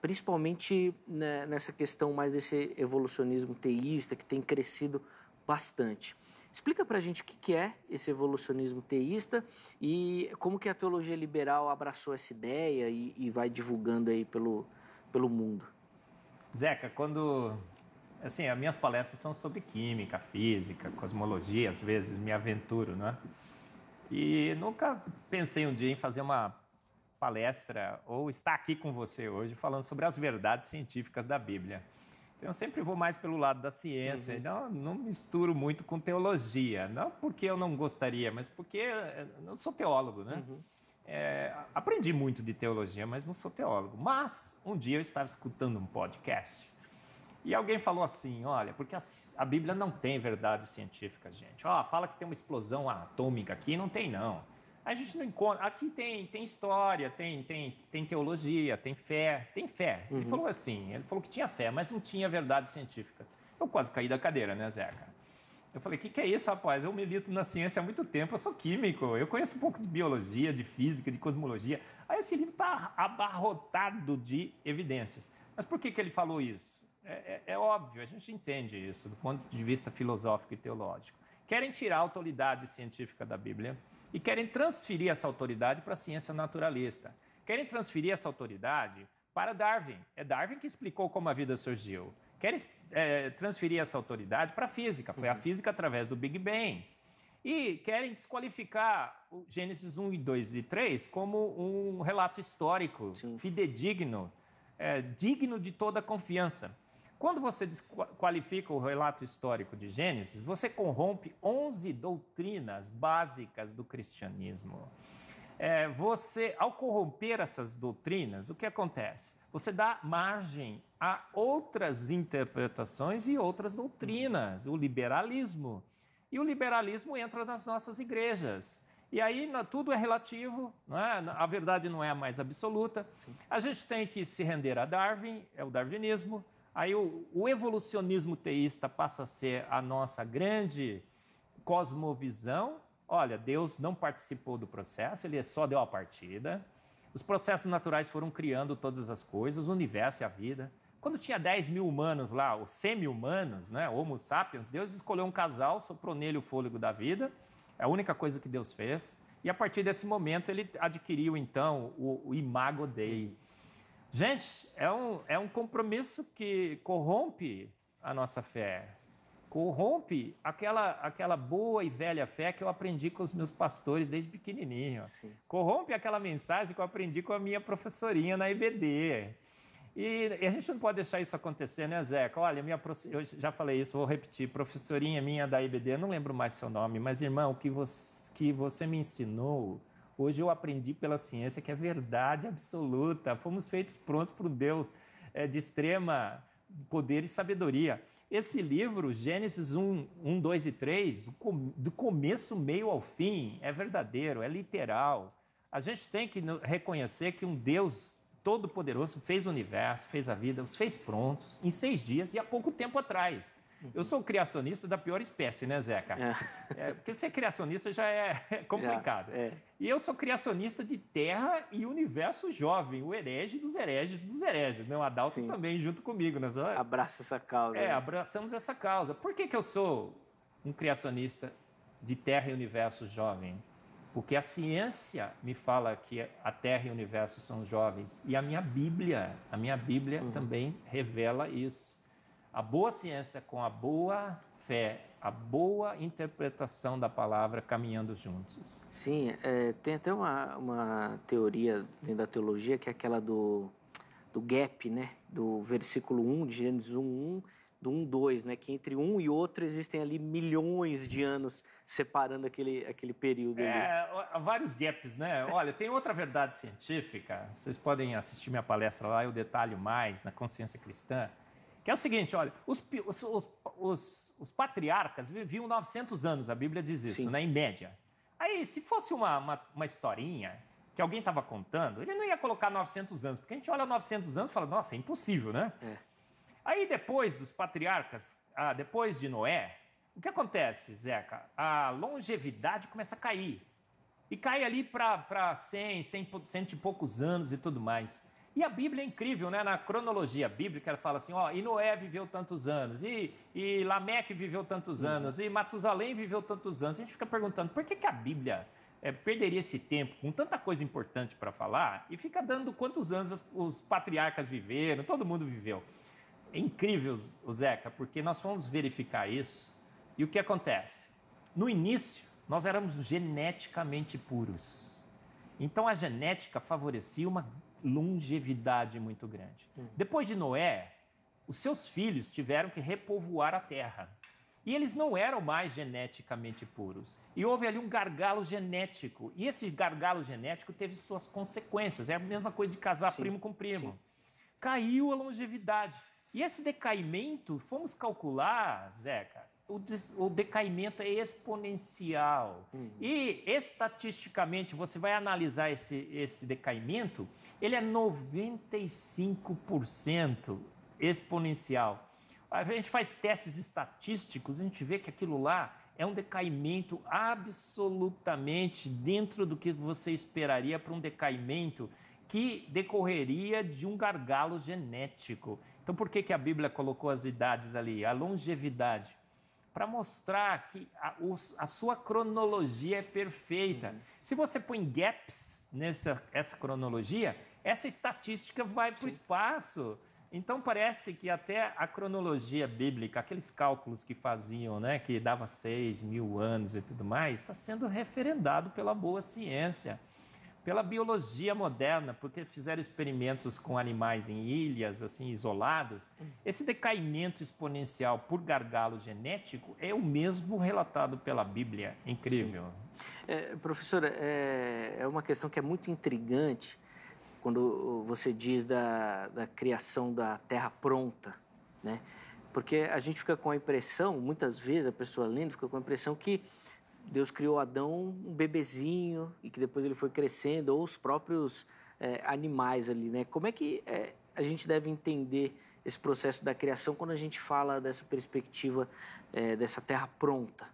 principalmente nessa questão mais desse evolucionismo teísta que tem crescido bastante. Explica para a gente o que é esse evolucionismo teísta e como que a teologia liberal abraçou essa ideia e vai divulgando aí pelo mundo. Zeca, assim, as minhas palestras são sobre química, física, cosmologia, às vezes me aventuro, né? E nunca pensei um dia em fazer uma palestra ou estar aqui com você hoje falando sobre as verdades científicas da Bíblia. Então, eu sempre vou mais pelo lado da ciência, não misturo muito com teologia, não porque eu não gostaria, mas porque eu sou teólogo, né? Aprendi muito de teologia, mas não sou teólogo. Mas um dia eu estava escutando um podcast e alguém falou assim, olha, porque a Bíblia não tem verdade científica, gente. Fala que tem uma explosão atômica aqui, não tem não. A gente não encontra. Aqui tem história, tem teologia, tem fé. Ele falou assim, ele falou que tinha fé, mas não tinha verdade científica. Eu quase caí da cadeira, né, Zeca? Eu falei, o que é isso, rapaz? Eu milito na ciência há muito tempo, eu sou químico, eu conheço um pouco de biologia, de física, de cosmologia. Aí esse livro está abarrotado de evidências. Mas por que ele falou isso? É óbvio, a gente entende isso do ponto de vista filosófico e teológico. Querem tirar a autoridade científica da Bíblia e querem transferir essa autoridade para a ciência naturalista. Querem transferir essa autoridade para Darwin. É Darwin que explicou como a vida surgiu. Querem transferir essa autoridade para a física. Foi a física através do Big Bang. E querem desqualificar o Gênesis 1, 2 e 3 como um relato histórico, fidedigno, digno de toda confiança. Quando você desqualifica o relato histórico de Gênesis, você corrompe 11 doutrinas básicas do cristianismo. Ao corromper essas doutrinas, o que acontece? você dá margem a outras interpretações e outras doutrinas, o liberalismo. E o liberalismo entra nas nossas igrejas. E aí tudo é relativo, não é? A verdade não é a mais absoluta. A gente tem que se render a Darwin, é o darwinismo. Aí o evolucionismo teísta passa a ser a nossa grande cosmovisão. Olha, Deus não participou do processo, ele só deu a partida. Os processos naturais foram criando todas as coisas, o universo e a vida. Quando tinha 10 mil humanos lá, os semi-humanos, né, Homo sapiens, Deus escolheu um casal, soprou nele o fôlego da vida. É a única coisa que Deus fez. E a partir desse momento ele adquiriu, então, o imago Dei. Gente, é um compromisso que corrompe a nossa fé. Corrompe aquela boa e velha fé que eu aprendi com os meus pastores desde pequenininho. Sim. Corrompe aquela mensagem que eu aprendi com a minha professorinha na IBD. E a gente não pode deixar isso acontecer, né, Zeca? Olha, eu já falei isso, vou repetir. Professorinha minha da IBD, eu não lembro mais seu nome, mas, irmão, o que você me ensinou, hoje eu aprendi pela ciência que é verdade absoluta. Fomos feitos prontos por Deus de extrema poder e sabedoria. Esse livro, Gênesis 1, 2 e 3, do começo, meio ao fim, é verdadeiro, é literal. A gente tem que reconhecer que um Deus Todo-Poderoso fez o universo, fez a vida, os fez prontos em 6 dias e há pouco tempo atrás. Eu sou criacionista da pior espécie, né, Zeca? Porque ser criacionista já é complicado. E eu sou criacionista de terra e universo jovem, o herege dos hereges dos hereges. Né? O Adalto Sim. também, junto comigo. Nós abraça essa causa. Né? Abraçamos essa causa. Por que eu sou um criacionista de terra e universo jovem? Porque a ciência me fala que a Terra e o universo são jovens. E a minha Bíblia também revela isso. A boa ciência com a boa fé, a boa interpretação da palavra caminhando juntos. Sim, tem até uma teoria dentro da teologia que é aquela do gap, né? Do versículo 1 de Gênesis 1:1, do 1:2, né? Que entre um e outro existem ali milhões de anos separando aquele período ali. Há vários gaps, né? Olha, tem outra verdade científica, vocês podem assistir minha palestra lá, eu detalho mais na consciência cristã, que é o seguinte, olha, os patriarcas viviam 900 anos, a Bíblia diz isso, né? Em média. Aí, se fosse uma historinha que alguém estava contando, ele não ia colocar 900 anos, porque a gente olha 900 anos e fala, nossa, é impossível, né? Aí, depois dos patriarcas, depois de Noé, o que acontece, Zeca? A longevidade começa a cair. E cai ali para 100 e poucos anos e tudo mais. E a Bíblia é incrível, né? Na cronologia bíblica, ela fala assim, e Noé viveu tantos anos, e Lameque viveu tantos anos, e Matusalém viveu tantos anos. A gente fica perguntando, por que a Bíblia perderia esse tempo com tanta coisa importante para falar e fica dando quantos anos os patriarcas viveram, todo mundo viveu? É incrível, Zeca, porque nós fomos verificar isso e o que acontece? No início, nós éramos geneticamente puros. Então, a genética favorecia uma longevidade muito grande. Depois de Noé, os seus filhos tiveram que repovoar a terra. E eles não eram mais geneticamente puros. E houve ali um gargalo genético. E esse gargalo genético teve suas consequências. É a mesma coisa de casar primo com primo. Caiu a longevidade. E esse decaimento, fomos calcular, Zeca, o decaimento é exponencial. E, estatisticamente, você vai analisar esse decaimento, ele é 95% exponencial. A gente faz testes estatísticos, a gente vê que aquilo lá é um decaimento absolutamente dentro do que você esperaria para um decaimento que decorreria de um gargalo genético. Então, por que a Bíblia colocou as idades ali? A longevidade. Para mostrar que a sua cronologia é perfeita. Se você põe gaps essa cronologia, essa estatística vai para o espaço. Então, parece que até a cronologia bíblica, aqueles cálculos que faziam, né, que dava 6.000 anos e tudo mais, está sendo referendado pela boa ciência, pela biologia moderna, porque fizeram experimentos com animais em ilhas, assim, isolados. Esse decaimento exponencial por gargalo genético é o mesmo relatado pela Bíblia. Incrível. Professora, é uma questão que é muito intrigante, quando você diz da criação da terra pronta, né? Porque a gente fica com a impressão, muitas vezes a pessoa lendo fica com a impressão que Deus criou Adão um bebezinho e que depois ele foi crescendo, ou os próprios animais ali, né? Como é que a gente deve entender esse processo da criação quando a gente fala dessa perspectiva dessa terra pronta?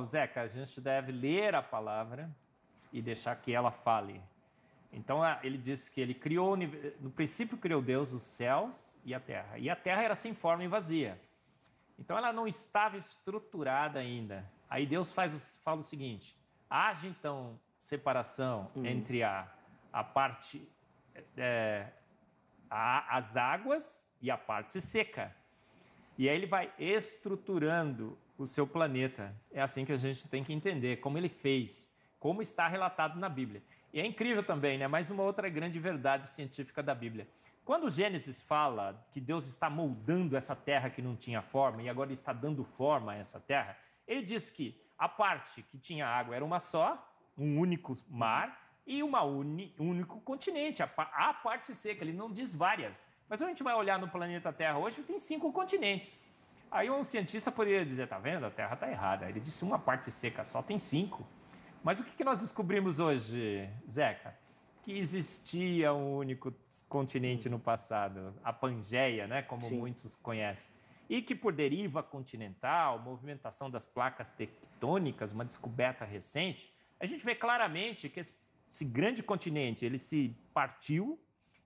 Zeca, a gente deve ler a palavra e deixar que ela fale. Então, ele diz que ele criou, no princípio criou Deus os céus e a terra era sem forma e vazia. Então, ela não estava estruturada ainda. Aí Deus fala o seguinte: haja então separação entre a parte, as águas e a parte seca. E aí ele vai estruturando o seu planeta. É assim que a gente tem que entender como ele fez, como está relatado na Bíblia. E é incrível também, né? Mais uma outra grande verdade científica da Bíblia. Quando Gênesis fala que Deus está moldando essa terra que não tinha forma e agora está dando forma a essa terra, ele diz que a parte que tinha água era uma só, um único mar e um único continente. A parte seca, ele não diz várias. Mas quando a gente vai olhar no planeta Terra hoje, tem 5 continentes. Aí um cientista poderia dizer, tá vendo? A Terra está errada. Ele disse uma parte seca só, tem 5. Mas o que nós descobrimos hoje, Zeca? Que existia um único continente no passado, a Pangeia, né, como Sim. muitos conhecem. E que por deriva continental, movimentação das placas tectônicas, uma descoberta recente, a gente vê claramente que esse grande continente ele se partiu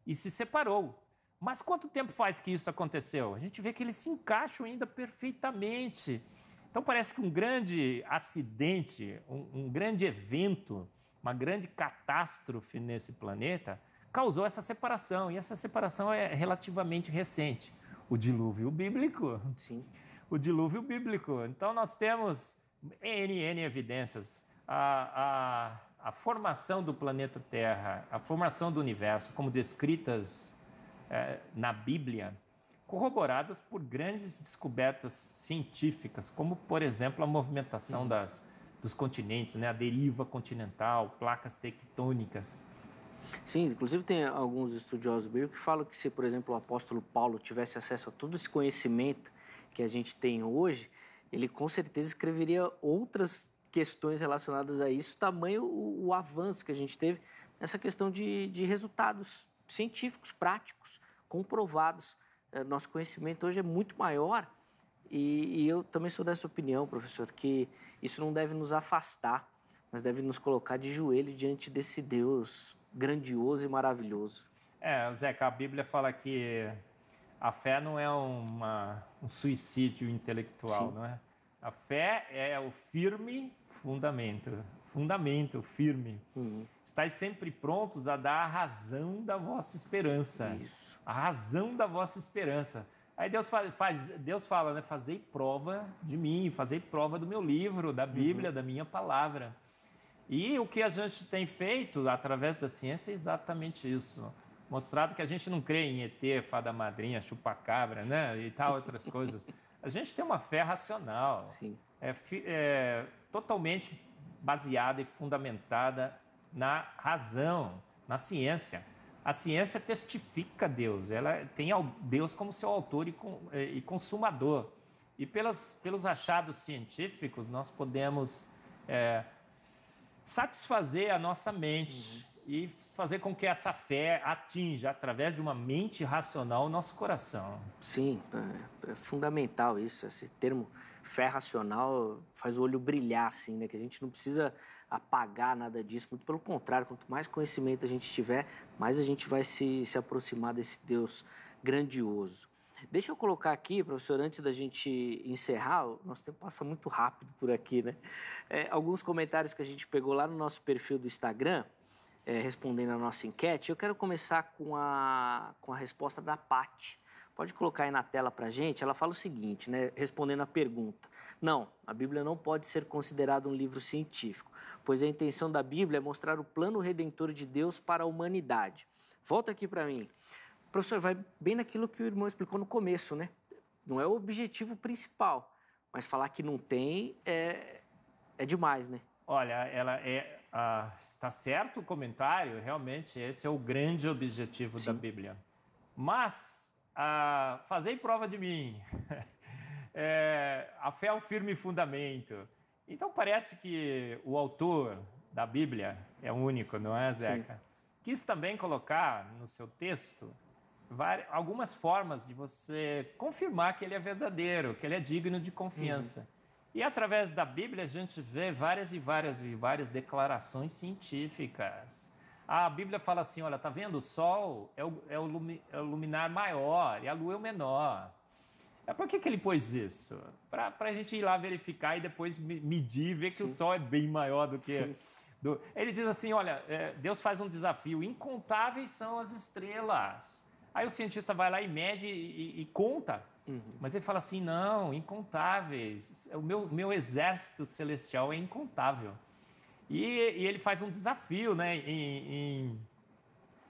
e se separou. Mas quanto tempo faz que isso aconteceu? A gente vê que eles se encaixam ainda perfeitamente. Então parece que um grande acidente, um grande evento, uma grande catástrofe nesse planeta causou essa separação. E essa separação é relativamente recente. O dilúvio bíblico. Sim. O dilúvio bíblico. Então nós temos N evidências. A formação do planeta Terra, a formação do universo, como descritas na Bíblia, corroboradas por grandes descobertas científicas, como, por exemplo, a movimentação dos continentes, né? A deriva continental, placas tectônicas. Sim, inclusive tem alguns estudiosos bíblicos que falam que se, por exemplo, o apóstolo Paulo tivesse acesso a todo esse conhecimento que a gente tem hoje, ele com certeza escreveria outras questões relacionadas a isso, tamanho o avanço que a gente teve nessa questão de resultados científicos, práticos, comprovados. Nosso conhecimento hoje é muito maior e eu também sou dessa opinião, professor, que isso não deve nos afastar, mas deve nos colocar de joelho diante desse Deus grandioso e maravilhoso. Zeca, a Bíblia fala que a fé não é um suicídio intelectual, Sim. não é? A fé é o firme fundamento firme. Estais sempre prontos a dar a razão da vossa esperança. Isso. A razão da vossa esperança. Aí Deus fala, né? Fazei prova de mim, fazei prova do meu livro, da Bíblia, da minha palavra. E o que a gente tem feito através da ciência é exatamente isso. Mostrado que a gente não crê em ET, fada madrinha, chupacabra, né? E tal, outras coisas. A gente tem uma fé racional. Sim. Totalmente baseada e fundamentada na razão, na ciência. A ciência testifica Deus, ela tem Deus como seu autor e consumador. E pelos achados científicos, nós podemos satisfazer a nossa mente e fazer com que essa fé atinja, através de uma mente racional, o nosso coração. Sim, é fundamental isso, esse termo fé racional faz o olho brilhar, assim, né? Que a gente não precisa apagar nada disso, muito pelo contrário, quanto mais conhecimento a gente tiver, mais a gente vai se aproximar desse Deus grandioso. Deixa eu colocar aqui, professor, antes da gente encerrar, o nosso tempo passa muito rápido por aqui, né? Alguns comentários que a gente pegou lá no nosso perfil do Instagram, respondendo a nossa enquete. Eu quero começar com a resposta da Paty. Pode colocar aí na tela para a gente. Ela fala o seguinte, né, respondendo a pergunta. Não, a Bíblia não pode ser considerada um livro científico, pois a intenção da Bíblia é mostrar o plano redentor de Deus para a humanidade. Volta aqui para mim. Professor, vai bem naquilo que o irmão explicou no começo, né? Não é o objetivo principal, mas falar que não tem é demais, né? Olha, está certo o comentário, realmente esse é o grande objetivo da Bíblia. Mas, fazei prova de mim, a fé é o firme fundamento. Então parece que o autor da Bíblia é único, não é, Zeca? Sim. Quis também colocar no seu texto algumas formas de você confirmar que ele é verdadeiro, que ele é digno de confiança. E através da Bíblia a gente vê várias declarações científicas. A Bíblia fala assim, olha, tá vendo? O Sol é o luminar maior e a Lua é o menor. Por que ele pôs isso? Para a gente ir lá verificar e depois medir e ver que o Sol é bem maior do que... Ele diz assim, olha, Deus faz um desafio, incontáveis são as estrelas. Aí o cientista vai lá e mede e conta. Mas ele fala assim, não, incontáveis. O meu exército celestial é incontável. E ele faz um desafio, né?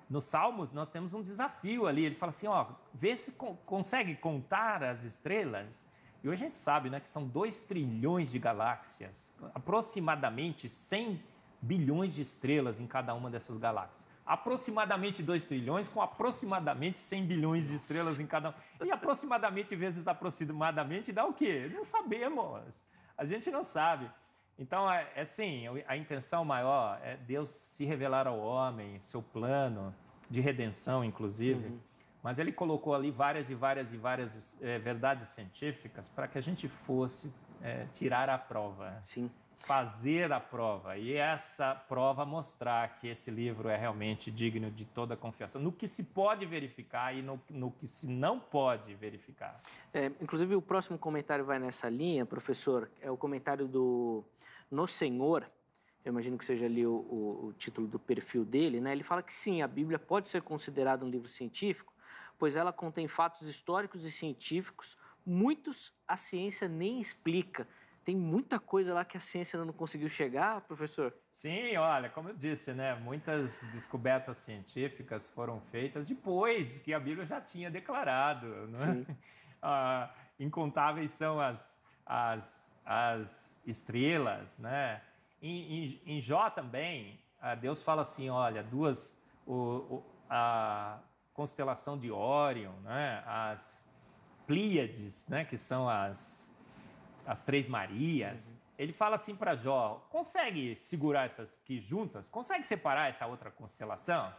Nos Salmos, nós temos um desafio ali. Ele fala assim, ó, vê se consegue contar as estrelas. E hoje a gente sabe, né, que são 2 trilhões de galáxias, aproximadamente 100 bilhões de estrelas em cada uma dessas galáxias. Aproximadamente 2 trilhões com aproximadamente 100 bilhões de estrelas em cada uma. E aproximadamente vezes aproximadamente dá o quê? Não sabemos. A gente não sabe. Então, assim, a intenção maior é Deus se revelar ao homem, seu plano de redenção, inclusive. Mas ele colocou ali várias verdades científicas para que a gente fosse tirar a prova. Sim. Fazer a prova. E essa prova mostrar que esse livro é realmente digno de toda confiança. No que se pode verificar e no que se não pode verificar. Inclusive, o próximo comentário vai nessa linha, professor. É o comentário do No Senhor. Eu imagino que seja ali o título do perfil dele, né? Ele fala que sim, a Bíblia pode ser considerada um livro científico, pois ela contém fatos históricos e científicos, muitos a ciência nem explica. Tem muita coisa lá que a ciência ainda não conseguiu chegar, professor? Sim, olha, como eu disse, né? Muitas descobertas científicas foram feitas depois que a Bíblia já tinha declarado, não é? Incontáveis são as estrelas, né? Em Jó também, Deus fala assim, olha, a constelação de Órion, né? As Pleiades, né? Que são as 3 Marias. Ele fala assim para Jó, consegue segurar essas aqui juntas? Consegue separar essa outra constelação?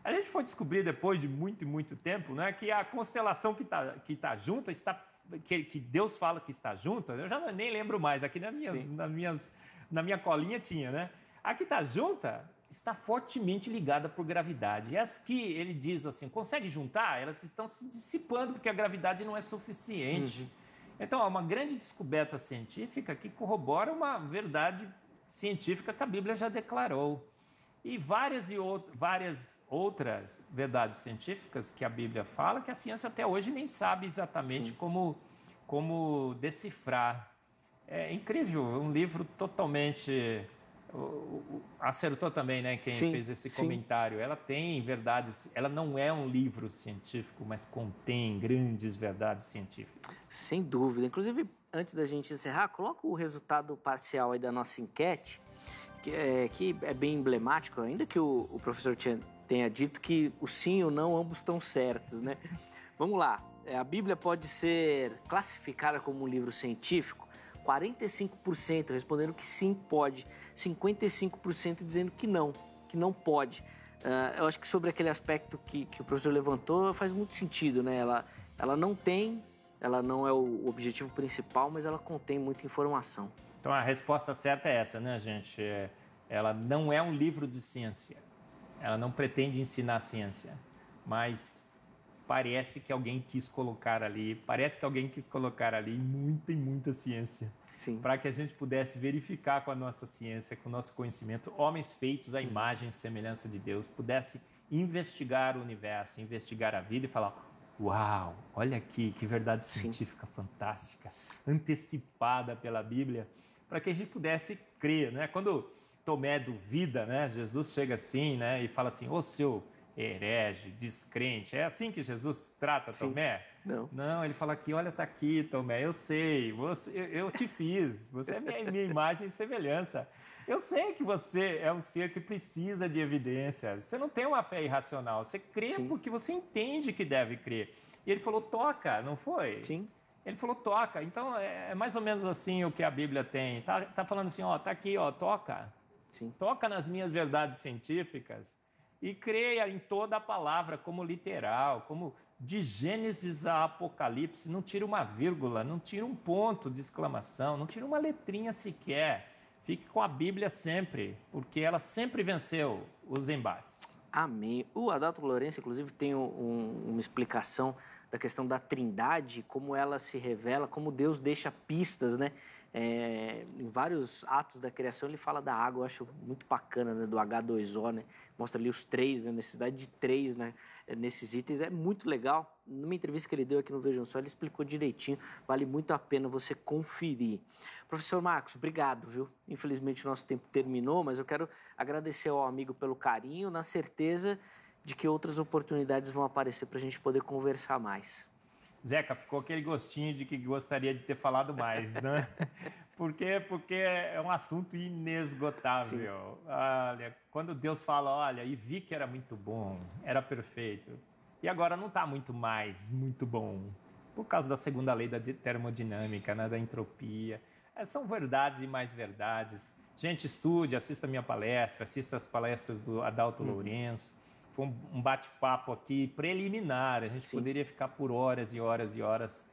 A gente foi descobrir depois de muito tempo, né, que a constelação que está junta, que Deus fala que está junta, eu já nem lembro mais, aqui na minha colinha tinha, né? A que está junta está fortemente ligada por gravidade. E as que ele diz assim, consegue juntar? Elas estão se dissipando porque a gravidade não é suficiente. Então, há uma grande descoberta científica que corrobora uma verdade científica que a Bíblia já declarou. E várias outras verdades científicas que a Bíblia fala que a ciência até hoje nem sabe exatamente como decifrar. É incrível, um livro totalmente... Acertou também, né, quem fez esse comentário. Ela tem verdades, ela não é um livro científico, mas contém grandes verdades científicas. Sem dúvida. Inclusive, antes da gente encerrar, coloca o resultado parcial aí da nossa enquete, que é bem emblemático, ainda que o professor tenha dito que o sim e o não ambos estão certos, né? Vamos lá. A Bíblia pode ser classificada como um livro científico? 45% respondendo que sim, pode. 55% dizendo que não pode. Eu acho que sobre aquele aspecto que o professor levantou faz muito sentido, né? Ela não é o objetivo principal, mas ela contém muita informação. Então a resposta certa é essa, né, gente? Ela não é um livro de ciência. Ela não pretende ensinar ciência, mas parece que alguém quis colocar ali muita ciência. Para que a gente pudesse verificar com a nossa ciência, com o nosso conhecimento, homens feitos à imagem e semelhança de Deus, pudesse investigar o universo, investigar a vida e falar, uau, olha aqui, que verdade científica fantástica, antecipada pela Bíblia, para que a gente pudesse crer, né? Quando Tomé duvida, né? Jesus chega assim, né? E fala assim, ô seu herege, descrente, é assim que Jesus trata Tomé? Não, ele fala aqui, olha, tá aqui, Tomé, eu sei, eu te fiz, você é minha imagem e semelhança. Eu sei que você é um ser que precisa de evidências. Você não tem uma fé irracional, você crê porque você entende que deve crer. E ele falou, toca, não foi? Sim. Ele falou, toca. Então, é mais ou menos assim o que a Bíblia tem. Tá falando assim, ó, tá aqui, ó, toca. Sim. Toca nas minhas verdades científicas e creia em toda a palavra como literal, como de Gênesis a Apocalipse. Não tira uma vírgula, não tira um ponto de exclamação, não tira uma letrinha sequer. Fique com a Bíblia sempre, porque ela sempre venceu os embates. Amém. O Adalto Lourenço, inclusive, tem uma explicação da questão da Trindade, como ela se revela, como Deus deixa pistas, né? Em vários atos da criação ele fala da água, eu acho muito bacana, né? Do H2O, né? Mostra ali os três, né? Necessidade de três, né? Nesses itens, é muito legal. Numa entrevista que ele deu aqui no Vejam Só, ele explicou direitinho, vale muito a pena você conferir. Professor Marcos, obrigado, viu? Infelizmente o nosso tempo terminou, mas eu quero agradecer ao amigo pelo carinho, na certeza de que outras oportunidades vão aparecer para a gente poder conversar mais. Zeca, ficou aquele gostinho de que gostaria de ter falado mais, né? Porque é um assunto inesgotável. Sim. Olha, quando Deus fala, olha, e vi que era muito bom, era perfeito, e agora não está muito mais, muito bom, por causa da segunda lei da termodinâmica, né, da entropia. São verdades e mais verdades. Gente, estude, assista a minha palestra, assista as palestras do Adalto Lourenço. Foi um bate-papo aqui preliminar, a gente poderia ficar por horas e horas e horas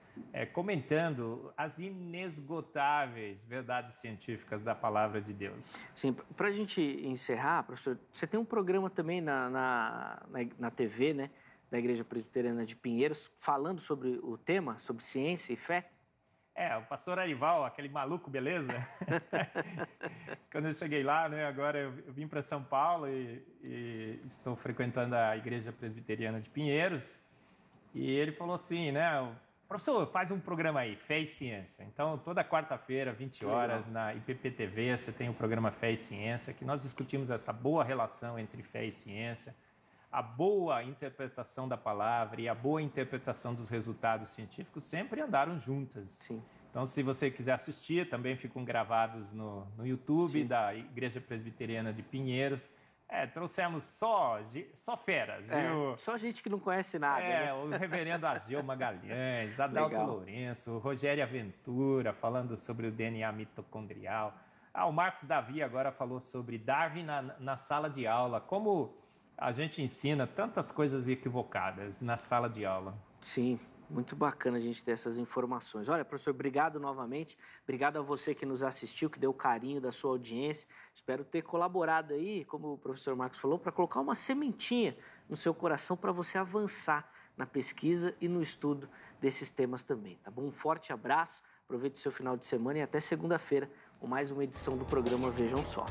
comentando as inesgotáveis verdades científicas da palavra de Deus. Sim, para a gente encerrar, professor, você tem um programa também na TV, né, da Igreja Presbiteriana de Pinheiros, falando sobre o tema, sobre ciência e fé? O pastor Arival, aquele maluco, beleza? Quando eu cheguei lá, né, agora eu vim para São Paulo e estou frequentando a Igreja Presbiteriana de Pinheiros, e ele falou assim, né, professor, faz um programa aí, Fé e Ciência. Então, toda quarta-feira, 20 horas, na IPP-TV, você tem o programa Fé e Ciência, que nós discutimos essa boa relação entre fé e ciência, a boa interpretação da palavra e a boa interpretação dos resultados científicos sempre andaram juntas. Sim. Então, se você quiser assistir, também ficam gravados no YouTube da Igreja Presbiteriana de Pinheiros. Trouxemos só feras, viu? Só gente que não conhece nada. Né? O reverendo Ageu Magalhães, Adalto Lourenço, Rogério Aventura, falando sobre o DNA mitocondrial. O Marcos Davi agora falou sobre Darwin na sala de aula, como a gente ensina tantas coisas equivocadas na sala de aula. Sim, muito bacana a gente ter essas informações. Olha, professor, obrigado novamente. Obrigado a você que nos assistiu, que deu o carinho da sua audiência. Espero ter colaborado aí, como o professor Marcos falou, para colocar uma sementinha no seu coração para você avançar na pesquisa e no estudo desses temas também, tá bom? Um forte abraço, aproveite o seu final de semana e até segunda-feira com mais uma edição do programa Vejam Só.